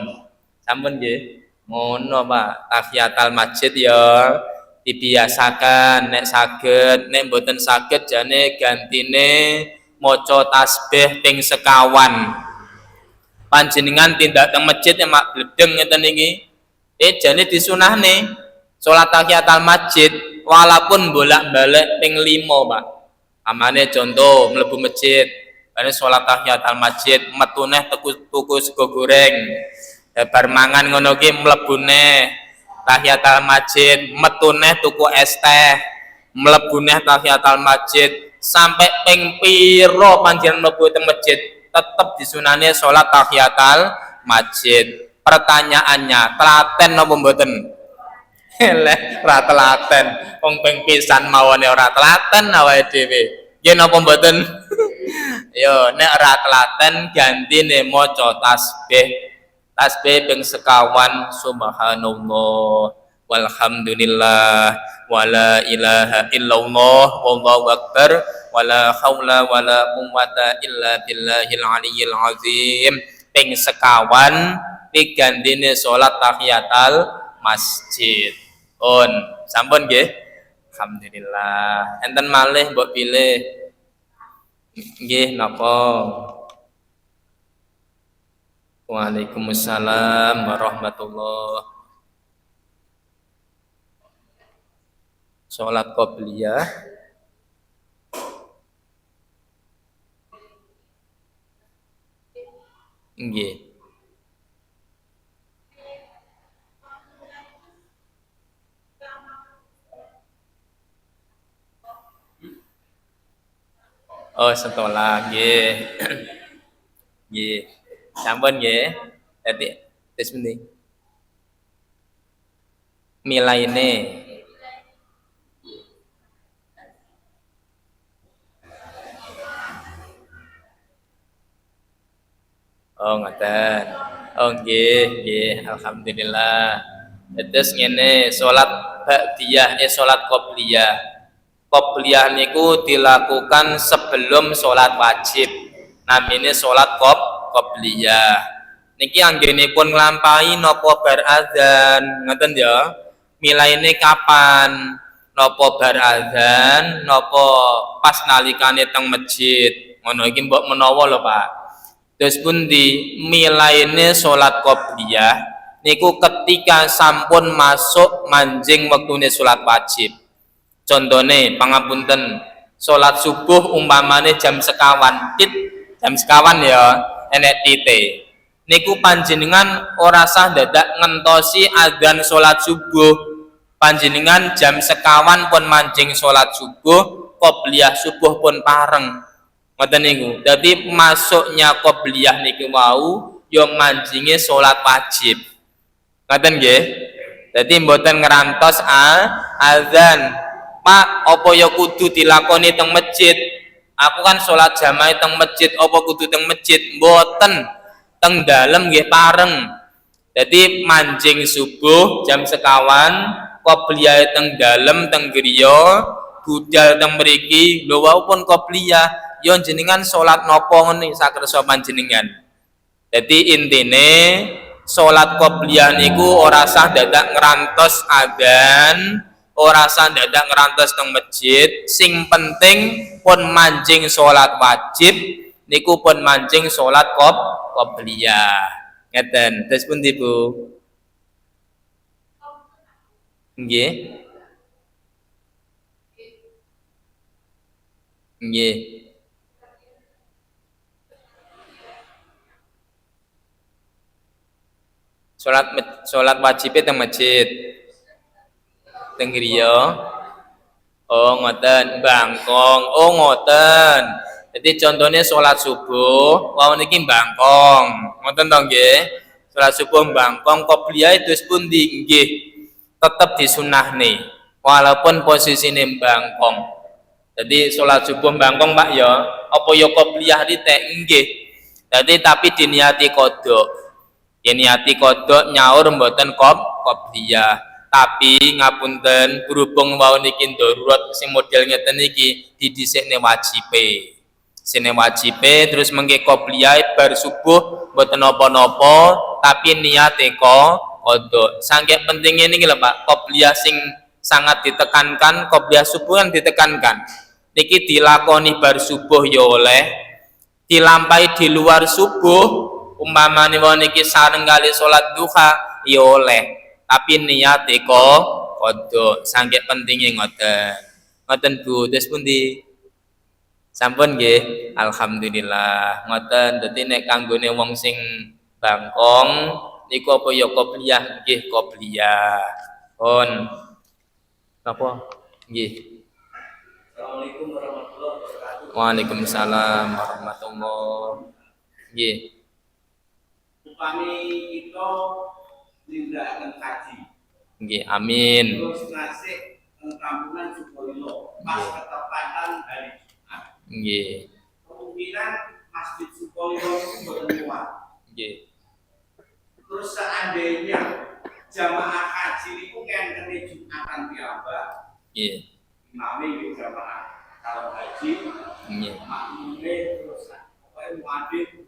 Speaker 1: Sampun nggih. Ngono Pak, tahiyatul masjid ya dibiasakan nek saged, nek mboten saged jane gantine maca tasbih ping sekawan. Panjenengan tindak teng masjid mak bledeng ngeten iki. Jane disunahne salat tahiyatul masjid walaupun bolak-balik ping 5, Pak. Amane contoh mlebu masjid, bare salat tahiyatul masjid metune tuku sego goreng. Bar mangan ngono ki mlebune tahiyatul masjid, metune tuku es teh, mlebune tahiyatul masjid sampai ping pira panjenengan mlebu teng masjid tetep disunane salat tahiyatul masjid. Pertanyaannya, telaten napa mboten? Leh, ora telaten. Wong ping pisan mawone ora telaten awake dhewe. Nggih napa mboten? Yo, nek ora telaten gantine maca tasbih. Tasbih ping sekawan subhanallah walhamdulillah wala ilaha illallah wallahu akbar wala haula wala quwwata illa billahil aliyyil azim ping sekawan digandine salat tahiyatul masjid. Pun sampun nggih. Alhamdulillah. Enten malih mbok pilih. Nggih napa? Waalaikumsalam warahmatullah. Salat qobliyah. Nggih. Oh, setelah nggih. Nggih. Sampun nggih. Dadi tes meni. Milaine. Oh ngoten. Oh nggih, alhamdulillah. Terus ngene, salat ba'diyah salat qobliyah. Qobliyah niku dilakukan sebelum salat wajib. Namine salat qobliyah. Niki anggenipun nglampahi napa bar adzan, ngoten ya. Milaine kapan? Napa bar adzan, napa pas nalikane teng masjid. Ngono iki mbok menawa lho, Pak. Terus pundi milaine salat qobliyah niku ketika sampun masuk manjing wektune salat wajib. Contone pangapunten salat subuh umpamane jam sekawan jam sekawan ya enek tite. Niku panjenengan ora sah dadak ngentosi adzan salat subuh. Panjenengan jam sekawan pun manjing salat subuh, qobliyah subuh pun pareng. Ngoten niku. Dadi masuknya qobliyah niki wau ya manjinge salat wajib. Ngoten nggih. Dadi mboten ngerantos azan. Pak, apa ya kudu dilakoni teng masjid? Aku kan salat jamaah teng masjid, apa kudu teng masjid? Mboten. Teng dalem nggih pareng. Dadi manjing subuh jam sekawan, qobliyah teng dalem teng griya, budal teng mriki, lho wau pun qobliyah. Yo jenengan salat napa ngene sakersa panjenengan. Jadi intine salat qobliyah niku ora sah dadak ngrantos adzan, ora sah dadak ngrantos teng masjid. Sing penting pun manjing salat wajib niku pun manjing salat qobliyah. Ngeten. Terus pundi Bu? Nggih. Nggih. Salat wajib teng masjid. Teng griya. Oh ngoten, bangkong. Oh ngoten. Jadi contohnya salat subuh, wau niki bangkong. Ngoten to nggih. Salat subuh bangkong qobliyah terus pundi nggih. Tetep disunahne walaupun posisine bangkong. Jadi salat subuh bangkong Pak ya, apa ya qobliyah ritek nggih. Jadi tapi diniati kodok. Niati kodok nyaur mboten qobliyah. Tapi ngapunten berhubung wau niki darurat sing model ngeten iki didhisikne wajibe. Sine wajibe terus mengke qobliyah bar subuh mboten napa-napa tapi niate kodok. Saking pentingnya niki lho Pak, qobliyah sing sangat ditekankan, qobliyah subuh yang ditekankan. Niki dilakoni bar subuh ya oleh, dilampahi di luar subuh umpamane wong niki sareng kali salat duha ya oleh tapi niate kodok saking pentinge ngoten. Ngoten Bu, terus pundi? Sampun nggih, alhamdulillah. Ngoten dadi nek kanggone wong sing bangkong niku apa ya qobliyah nggih qobliyah. Pun napa? Nggih. Assalamualaikum warahmatullahi wabarakatuh. Waalaikumsalam warahmatullahi. Nggih. Upami kita nindakaken kaji. Nggih, amin. Terus ngasih kampungan Sukolilo pas ketepatan hari Jumat. Nggih. Kemungkinan Masjid Sukolilo itu boten muat. Nggih. Terus seandainya jamaah haji itu ngenteni Jumatan piyambak. Nggih. Imame nggih jamaah kalau haji. Nggih. Makmune terus pokoke muadhin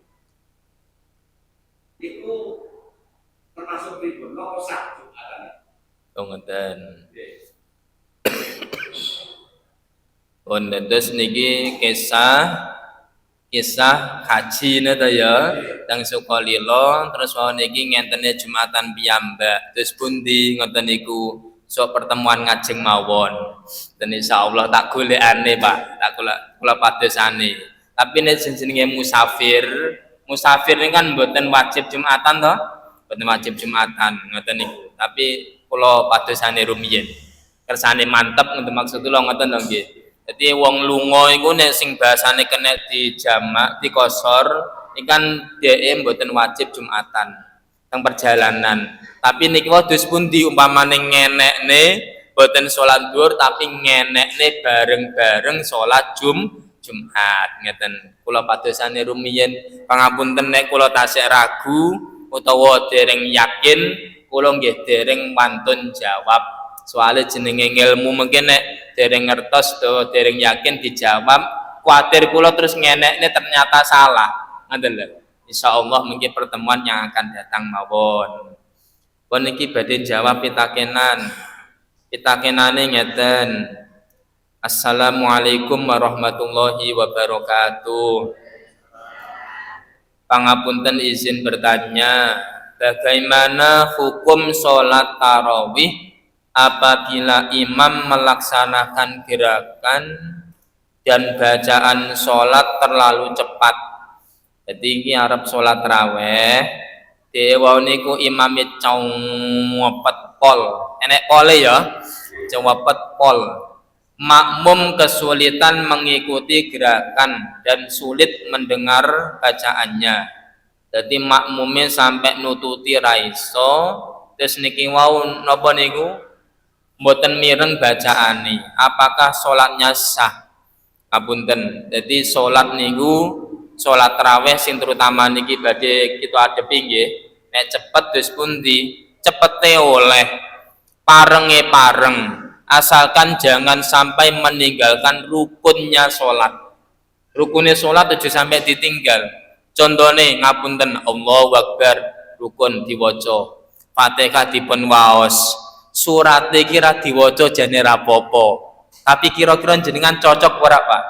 Speaker 1: itu termasuk pripun napa sak Jumatane? Oh ngoten. Pun terus niki kisah haji nata ya teng Sukolilo terus wau niki ngentene Jumatan piyambak. Terus pundi ngoten niku sok pertemuan ngajeng mawon. Dan insyaallah tak golekane Pak, tak kula padosane. Tapi nek jenenge musafir ini kan mboten wajib Jumatan toh, mboten wajib Jumatan ngoten niku. Tapi kula padosane rumiyin. Kersane mantep ngoten maksud kula ngoten to nggih. Dadi wong lunga iku nek sing bahasane kena dijamak, dikosor, iki kan dhek mboten wajib Jumatan teng perjalanan. Tapi niki wedhus pundi umpamane ngenekne mboten salat zuhur tapi ngenekne bareng-bareng salat Jumat ngeten. Kula padosane rumiyin pangapunten nek kula tasih ragu utawa dereng yakin kula nggih dereng wantun jawab. Soale jenenge ilmu mungkin nek dereng ngertos utawa dereng yakin dijawab, kuatir kula terus ngenekne ternyata salah. Ngoten lho. Insyaallah mungkin pertemuan yang akan datang mawon. Pun iki badhe jawab pitakenan. Pitakenane ngeten. Assalamualaikum warahmatullahi wabarakatuh. Pangapunten izin bertanya, bagaimana hukum sholat tarawih apabila imam melaksanakan gerakan dan bacaan sholat terlalu cepat? Jadi ini arep sholat tarawih, dewa niku imamnya cowopet pol, enek pole ya, cowopet pol. Makmum kesulitan mengikuti gerakan dan sulit mendengar bacaannya. Jadi makmumnya sampai nututi raiso, terus niki wau napa niku mboten mireng bacaane. Apakah sholatnya sah? Ngapunten. Jadi sholat niku sholat tarawih sing terutama niki badhe kita adepi nggih. Nek cepet terus pundi? Cepete oleh, parenge pareng. Asalkan jangan sampai meninggalkan rukunnya sholat. Rukunnya sholat itu sampai ditinggal. Contohnya ngapunten Allahu Akbar rukun diwaca, Fatihah dipun waos, surat kira diwaca jane rapopo. Tapi kira-kira jenengan cocok ora Pak?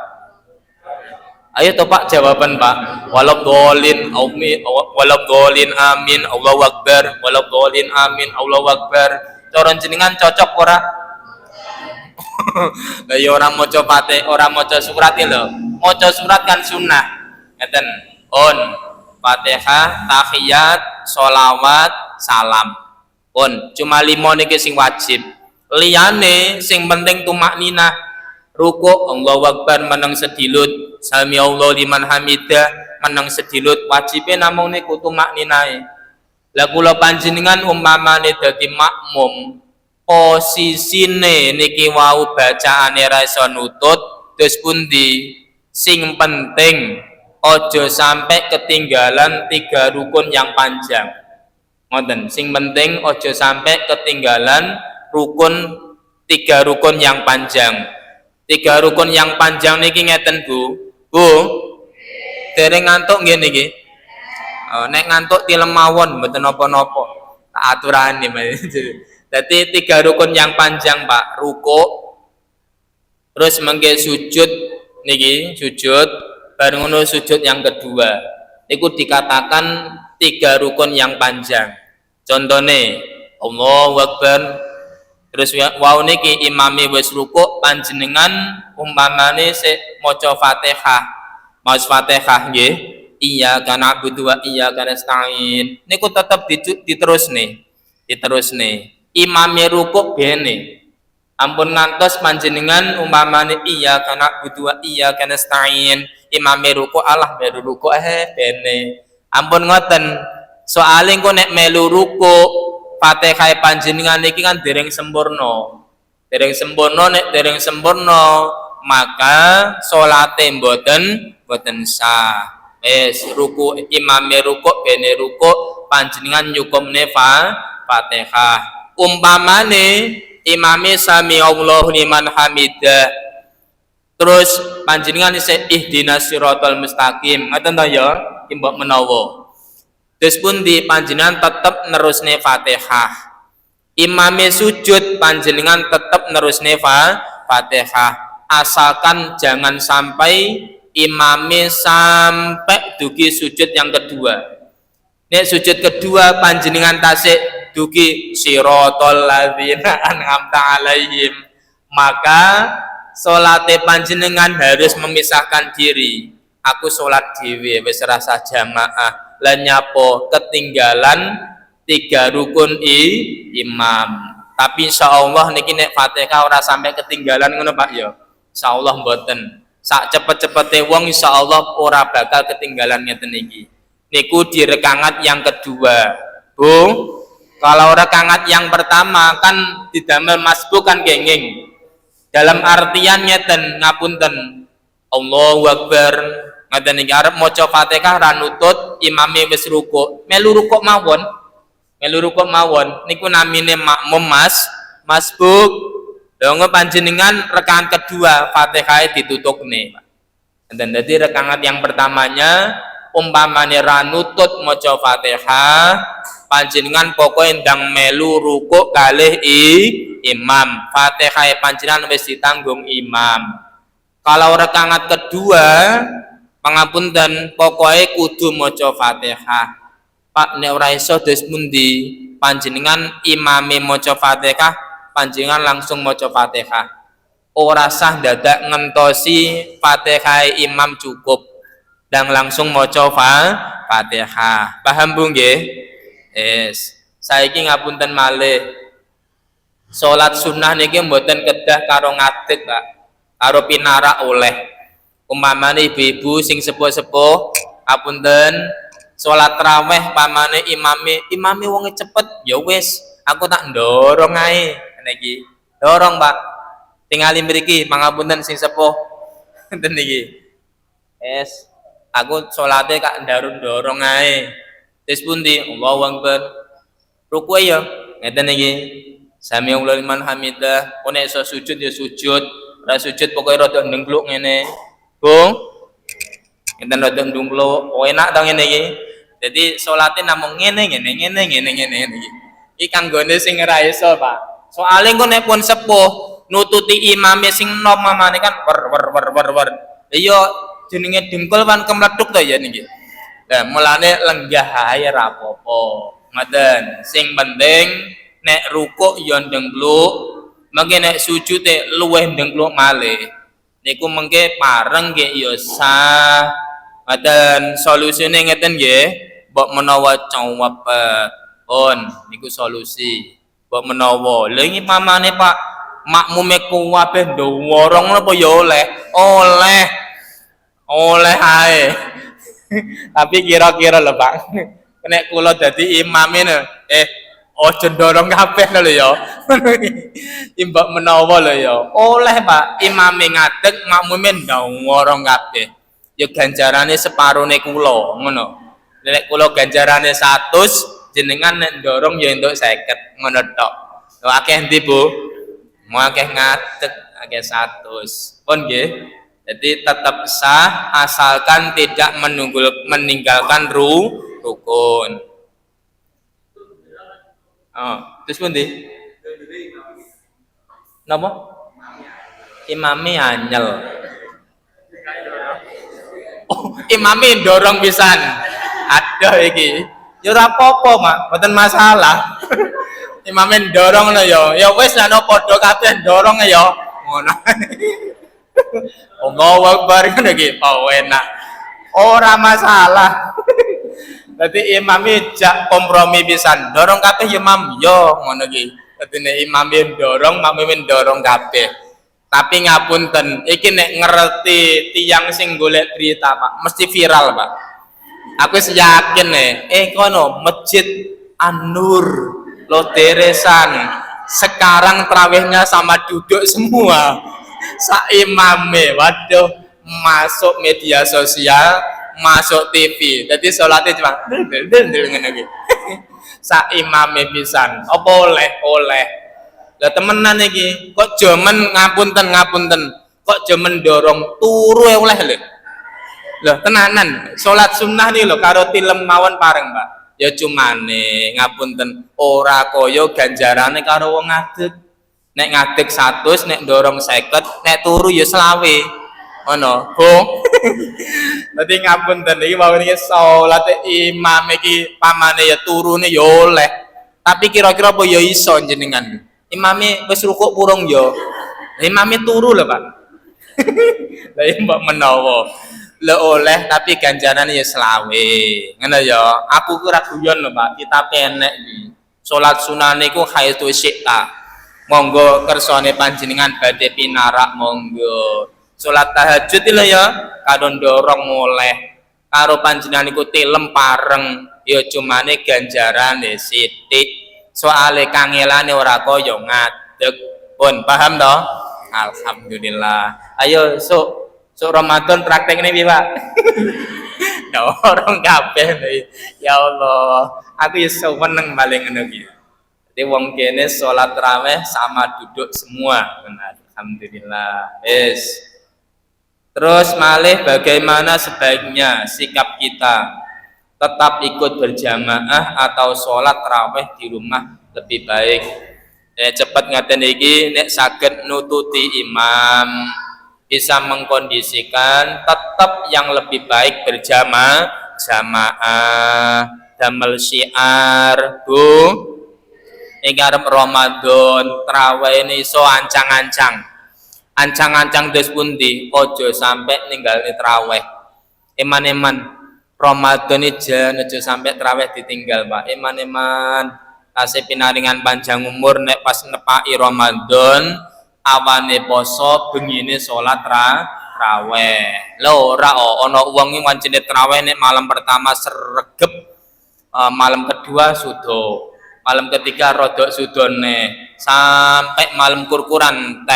Speaker 1: Ayo to Pak jawaban Pak. Walabdolin amin Allahu Akbar, walabdolin amin Allahu Akbar. Cara jenengan cocok ora? Ya orang maca Fatihah, orang maca surat lho. Maca surat kan sunnah. Ngeten. On Fatihah, tahiyat, sholawat, salam. On cuma 5 niki sing wajib. Liyane sing penting tumakninah. Ruku Allahu Akbar meneng sedilut, sami Allahu liman hamidah meneng sedilut, wajibe namung niku tumakninahe. Lah kula panjenengan umpamane dadi makmum, posisine niki wau bacaane ra iso nutut, terus pundi? Sing penting ojo sampai ketinggalan 3 rukun yang panjang. Ngoten, sing penting ojo sampai ketinggalan rukun 3 rukun yang panjang. 3 rukun yang panjang niki ngeten Bu. Bu. Dereng ngantuk nggih niki. Nek ngantuk tilem mawon mboten napa-napa. Tak aturane. Jadi 3 rukun yang panjang Pak, ruku, terus mengke sujud niki, sujud, bareng ngono sujud yang kedua. Iku dikatakan 3 rukun yang panjang. Contohnya Allahu Akbar, terus wau niki imami wis ruku, panjenengan umpamane sik maca Fatihah. Maos Fatihah nggih, iyyaka na'budu wa iyyaka nasta'in. Niku tetep diterusne. Imame rukuk bene. Ampun ngantos panjenengan umpamane iyyaka na'budu wa iyyaka nasta'in, imame rukuk Allah melu rukuk bene. Ampun ngoten. Soale engko nek melu rukuk Fatihah panjenengan iki kan dereng sempurna. Nek dereng sempurna, maka salate mboten sah. Wis ruku imame rukuk bene rukuk panjenengan nyukumne Fatihah. Umpamane imame sami Allahu liman hamidah, terus panjenengan isih ihdinas siratal mustaqim, ngoten to ya, iki mbok menawa. Terus pun di panjenengan tetep nerusne Fatihah. Imame sujud panjenengan tetep nerusne Fatihah. Asalkan jangan sampai imame sampai dugi sujud yang kedua. Nek sujud kedua panjenengan tasik dugi siratal ladzina an'amta alaihim, maka salate panjenengan harus memisahkan diri. Aku salat dhewe wis rasa jamaah, lan nyapo ketinggalan 3 rukun imam. Tapi insyaallah niki nek Fatihah ora sampai ketinggalan ngono Pak ya. Insyaallah mboten. Sak cepet-cepete wong insyaallah ora bakal ketinggalan ngeten iki. Niku di rekaat yang kedua. Bu, kalau rekaat yang pertama kan didamel masbuk kan kenging. Dalam artian ngeten ngapunten. Allahu Akbar ngaten iki arep maca Fatihah ra nutut imame wis rukuk melu rukuk mawon niku namine makmum masbuk dongo panjenengan rakaat kedua Fatihah ditutupne dan jadi rakaat yang pertamanya umpamane ra nutut maca Fatihah panjenengan pokoknya ndang melu rukuk kalih imam Fatihah panjenengan wis ditanggung imam. Kalau rakaat kedua pangapunten pokoknya kudu maca Fatihah. Pak nek ora iso dos pundi panjenengan imame maca Fatihah panjenengan langsung maca Fatihah. Ora sah dadak ngentosi Fatihah imam cukup dan langsung maca Fatihah. Paham Bu nggih? Yes. Saiki ngapunten malih. Salat sunnah niki mboten kedah karo ngadeg, Pak. Karo pinarak oleh. Umpamane ibu-ibu sing sepuh-sepuh, apunten salat tarawih pamane imame wonge cepet, ya wis, aku tak ndorong ae. Niki. Dorong, Pak. Tingali mriki pangapunten sing sepuh ngeten iki es aku salate kak ndorong ae wis pundi Allahu Akbar ruku ya ngeten iki sami Allahu liman hamidah nek iso sujud ya sujud ora sujud pokoke rada ndengkluk ngene Bung ngeten rada ndengkluk enak ta ngene iki dadi salate namung ngene iki kanggone sing ora iso Pak soalé engko nek pun sepuh nututi imame sing nom mamane kan wer. Iya jenenge dengkul kan kemleduk to ya niki. Lah mulane lenggah ae ra apa-apa. Ngoten. Sing penting nek rukuk ya ndengkluk, mengke nek sujud luwih ndengkluk malih. Niku mengke pareng nggih ya sah. Ngoten solusine ngeten nggih, mbok menawa cawab pun niku solusi. Mbok menawa. Lha iki pamane Pak makmume kuwabe ndorong apa ya oleh ae tapi kira-kira lho Pak nek kula dadi imame aja ndorong kabeh lho ya imbak menawa lho ya oleh Pak imame ngadeg makmume ndorong kabeh ya ganjarane separone kula ngono nek kula ganjarane 100 jenengan nek ndorong ya entuk 50 ngono tok akeh ndi Bu mau akeh ngadeg akeh 100 pun nggih jadi tetap sah asalkan tidak meninggalkan rukun terus pun di napa imame anyel imame dorong pisan aduh iki ya ora apa-apa Mak mboten masalah imame dorong lho ya wis ana padha kabeh dorong ya ngono Allahu Akbar ngene iki enak ora masalah dadi imame jak kompromi pisan dorong kabeh ya Mam yo ngono iki dadi nek imame dorong makmume dorong kabeh tapi ngapunten iki nek ngerti tiyang sing golek berita Pak mesti viral Pak aku yakin kono masjid An-Nur Loderesan sekarang tarawihnya sama duduk semua sak imame waduh masuk media sosial masuk TV jadi sholatnya cuma ngene iki sak imame pisan apa oleh lah temenan iki kok jaman ngapunten kok jaman dorong turu oleh lho lho tenanan sholat sunnah nih lho karo tilem mawon pareng Pak ya cumane ngapunten ora kaya ganjarane karo wong ngadeg nek ngadeg 100 nek ndorong 50 nek turu ya 20 ngono Bung dadi ngapunten iki mawon iki salat imam iki pamane ya turune ya oleh tapi kira-kira apa ya iso jenengan imame wis rukuk purung ya imame turu lho Pak lha mbok menawa le oleh tapi ganjarannya ya selawe ngono ya aku kira guyon lho Pak kita penek iki salat sunah niku khaitu syita monggo kersane panjenengan badhe pinarak monggo salat tahajud lho ya karo ndorong oleh karo panjenengan niku tilem pareng ya cumane ganjarane sithik soale kangelane ora kaya ngadeg pun paham to alhamdulillah ayo sok So Ramadan praktek ini Pak. Orang kabeh nih. Ya Allah, aku ya seneng paling ngono iki. Jadi wong kene salat tarawih sama duduk semua. Benar. Alhamdulillah. Yes. Terus malih bagaimana sebaiknya sikap kita? Tetap ikut berjamaah atau sholat tarawih di rumah lebih baik? Cepat ngaten iki nek saged nututi imam, bisa mengkondisikan tetap yang lebih baik jamaah damel syiar Bu ing arep Ramadan tarawih ini iso ancang-ancang des pundi ojo sampai ninggalin tarawih eman-eman Ramadan ijan ojo sampai tarawih ditinggal Pak eman-eman kasih pinaringan panjang umur nek pas nepaki Ramadan awane poso bengine salat tarawih lho ora ana wong iki wancine tarawih nek malam pertama sregep malam kedua sudo malam ketiga rodok sudone sampai malam kurkuran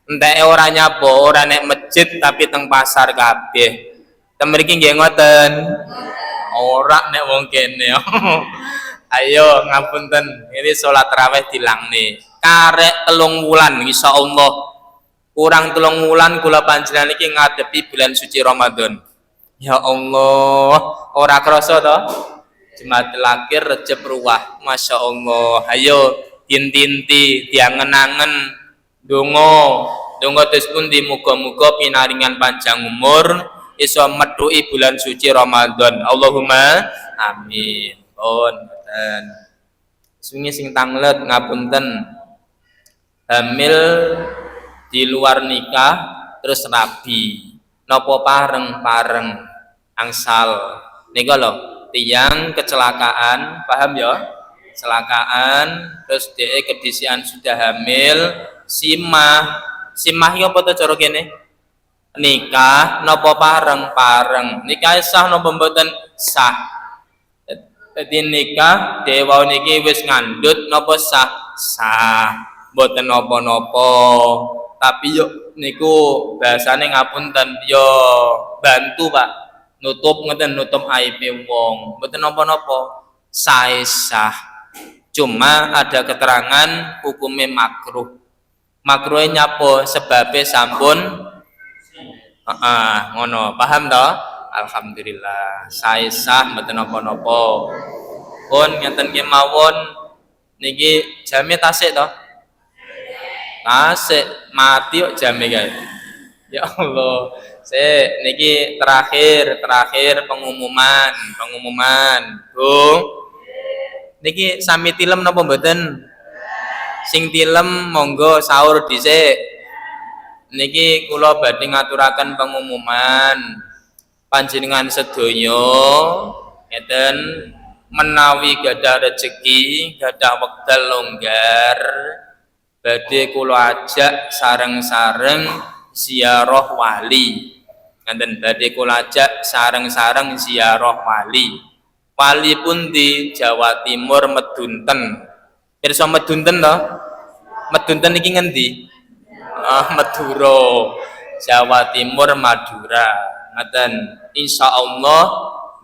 Speaker 1: entek ora nyapo ora nek masjid tapi teng pasar kabeh ten mriki nggih ngoten ora nek wong kene ayo ngapunten ini sholat tarawih dilangne karek 3 wulan insyaallah kurang 3 wulan kula panjenengan iki ngadepi bulan suci Ramadan ya Allah ora krasa to Jumadil Akhir Rejab Ruwah Masya Allah ayo tintinti diangen-angen donga terus pundi muga-muga pinaringan panjang umur iso medhuki bulan suci Ramadan Allahumma amin dan sungi sing tanglet ngapunten hamil di luar nikah terus rabi nopo pareng angsal nika lho tiyang kecelakaan paham ya kecelakaan terus dhek kedisian sudah hamil simah iki apa to cara kene nikah nopo pareng nikah sah nopo mboten sah dadi nikah dewa niki wis ngandhut napa sah mboten napa-napa tapi yo niku bahasane ngapunten yo bantu Pak nutup aib wong mboten napa-napa sah cuma ada keterangan hukumnya makruhe nyapa sebabe sampun ngono paham to alhamdulillah sah mboten napa-napa pun ngeten kemawon niki jame tasik to tasik mati kok jame kae ya Allah niki terakhir pengumuman Bu niki sami tilem napa mboten sing tilem monggo sahur dhisik niki kula badhe ngaturaken pengumuman panjenengan sedoyo ngeten menawi gadah rezeki gadah wekdal longgar badhe kula ajak sareng-sareng ziarah wali ngeten badhe kula ajak sareng-sareng ziarah wali pun di Jawa Timur Medunten pirsa Medunten to Medunten iki ngendi Madura Jawa Timur Madura ngeten insyaallah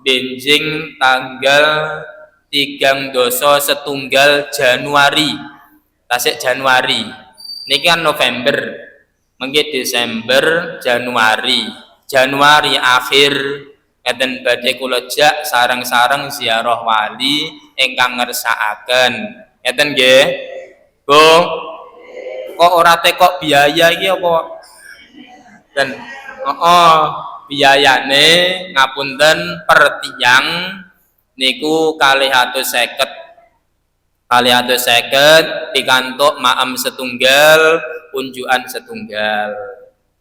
Speaker 1: benjing tanggal 3 doso setunggal Januari tasik Januari niki kan November mengki Desember Januari akhir ngeten badhe kula jak sareng-sareng ziarah wali ingkang ngersakaken ngeten nggih Bu kok ora tekok biaya iki apa dan biayane ngapunten per tiyang niku 250 pikantuk maem setunggal unjukan setunggal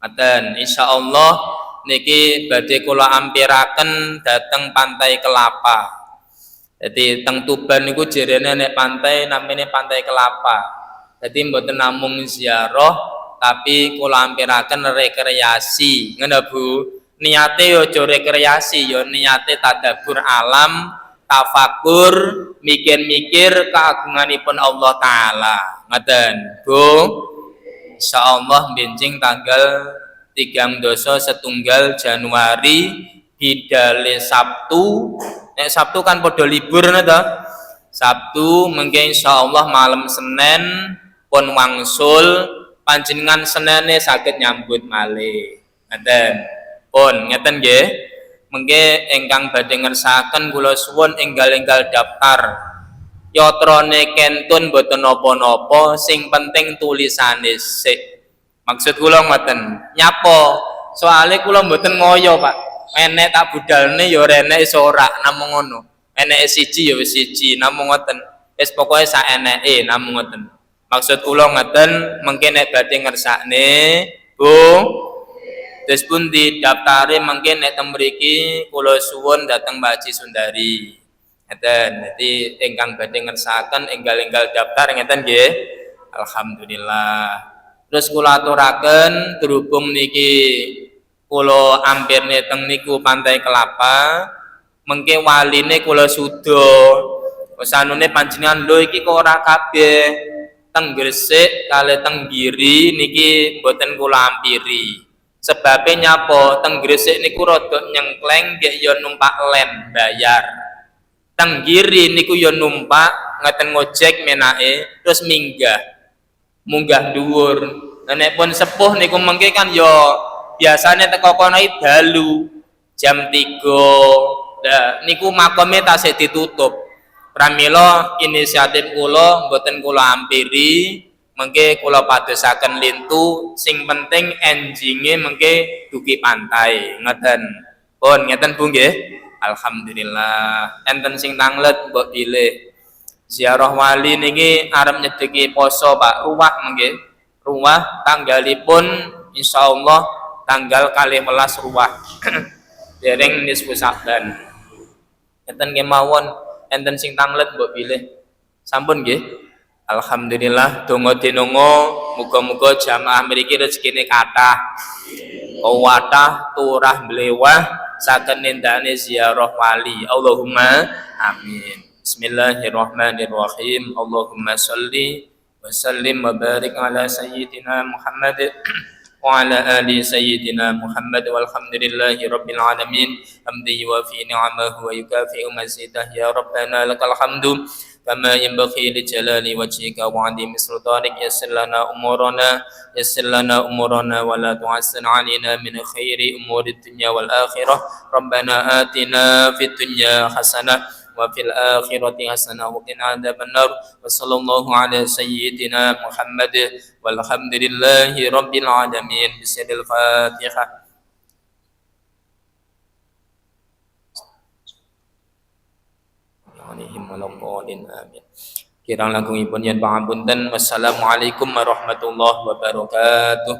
Speaker 1: ngaten insyaallah niki badhe kula ampiraken dhateng Pantai Kelapa jadi teng Tuban niku jerene nek pantai namine Pantai Kelapa jadi mboten namung ziarah tapi kula ampiraken rekreasi ngono Bu niate yo aja rekreasi yo niate tadabbur alam tafakur mikir-mikir keagunganipun Allah taala ngoten Bu insyaallah benjing tanggal setunggal Januari bidale Sabtu. Nek Sabtu kan padha libur to. Sabtu mengke insyaallah malam Senin pun wangsul panjenengan Senene saged nyambut malih. Ngeten. Pun ngeten nggih. Mengke ingkang badhe ngersakaken kula suwun enggal-enggal daftar. Yatrane kentun boten napa-napa, sing penting tulisane sik. Maksud kula ngoten, nyapa? Soale kula mboten ngoyo, Pak. Enek tak budalne ya ora enek iso ora namung ngono. Eneke siji ya wis siji, namung ngoten. Wis pokoke sak eneke namung ngoten. Maksud kula ngoten, mengke nek badhe ngersakne, Bu, terus pun didaftari mungkin nek teng mriki kula suwun dhateng Mbak Haji Sundari. Ngeten. Dadi ingkang badhe ngersakaken enggal-enggal daftar ngeten nggih. Alhamdulillah. Terus kula aturaken berhubung niki kula ampirne teng niku Pantai Kelapa, mengke waline kula suda. Sanune panjenengan lho iki kok ora kabeh teng Gresik kali teng Giri niki boten kula ampiri. Sebabnya nyapa teng Gresik niku rada nyengkleng nggih ya numpak lem bayar. Teng Giri niku ya numpak ngeten ngojek menake terus munggah dhuwur. Nek pun sepuh niku mengke kan ya biasane teko kono dalu jam 3. Lah niku makome tasih ditutup. Pramila inisiatif kula mboten kula ampiri. Mengke kula padosaken lintu sing penting enjinge mengke dugi pantai ngeten. Pun ngeten Bu nggih. Alhamdulillah. Enten sing tanglet mbok pilih. Ziarah wali niki arep nyedeki poso Pak, ruwah mengke. Ruwah tanggalipun insyaallah tanggal 12 ruwah. Dereng nisfu Saban. Enten kemawon enten sing tanglet mbok pilih. Sampun nggih. Alhamdulillah donga dinonga muga-muga jamaah mriki rezekine kathah. Kathah turah blewah saged nindakne ziarah wali. Allahumma amin. Bismillahirrahmanirrahim. Allahumma sholli wa sallim wa barik ala sayyidina Muhammad wa ala ali sayyidina Muhammad walhamdulillahi rabbil alamin. Hamdi wa fi ni'amahu wa yukafi'u mazidah ya rabbana lakal hamdu kama yanbaghi li jalali wajhika wa 'azimi sultanik. Yassir lana umurana wa la tu'assir 'alaina min khairi umuri dunya wal akhirah. Rabbana atina fid dunya hasanah wa fil akhirati hasanah wa qina adzabannar. Wa sallallahu ala sayyidina Muhammad walhamdulillahi rabbil alamin. Bismillahil Fatihah. Alaihim walaqadin amin. Kirang langkungipun yen pangapunten. Wassalamualaikum warahmatullahi wabarakatuh.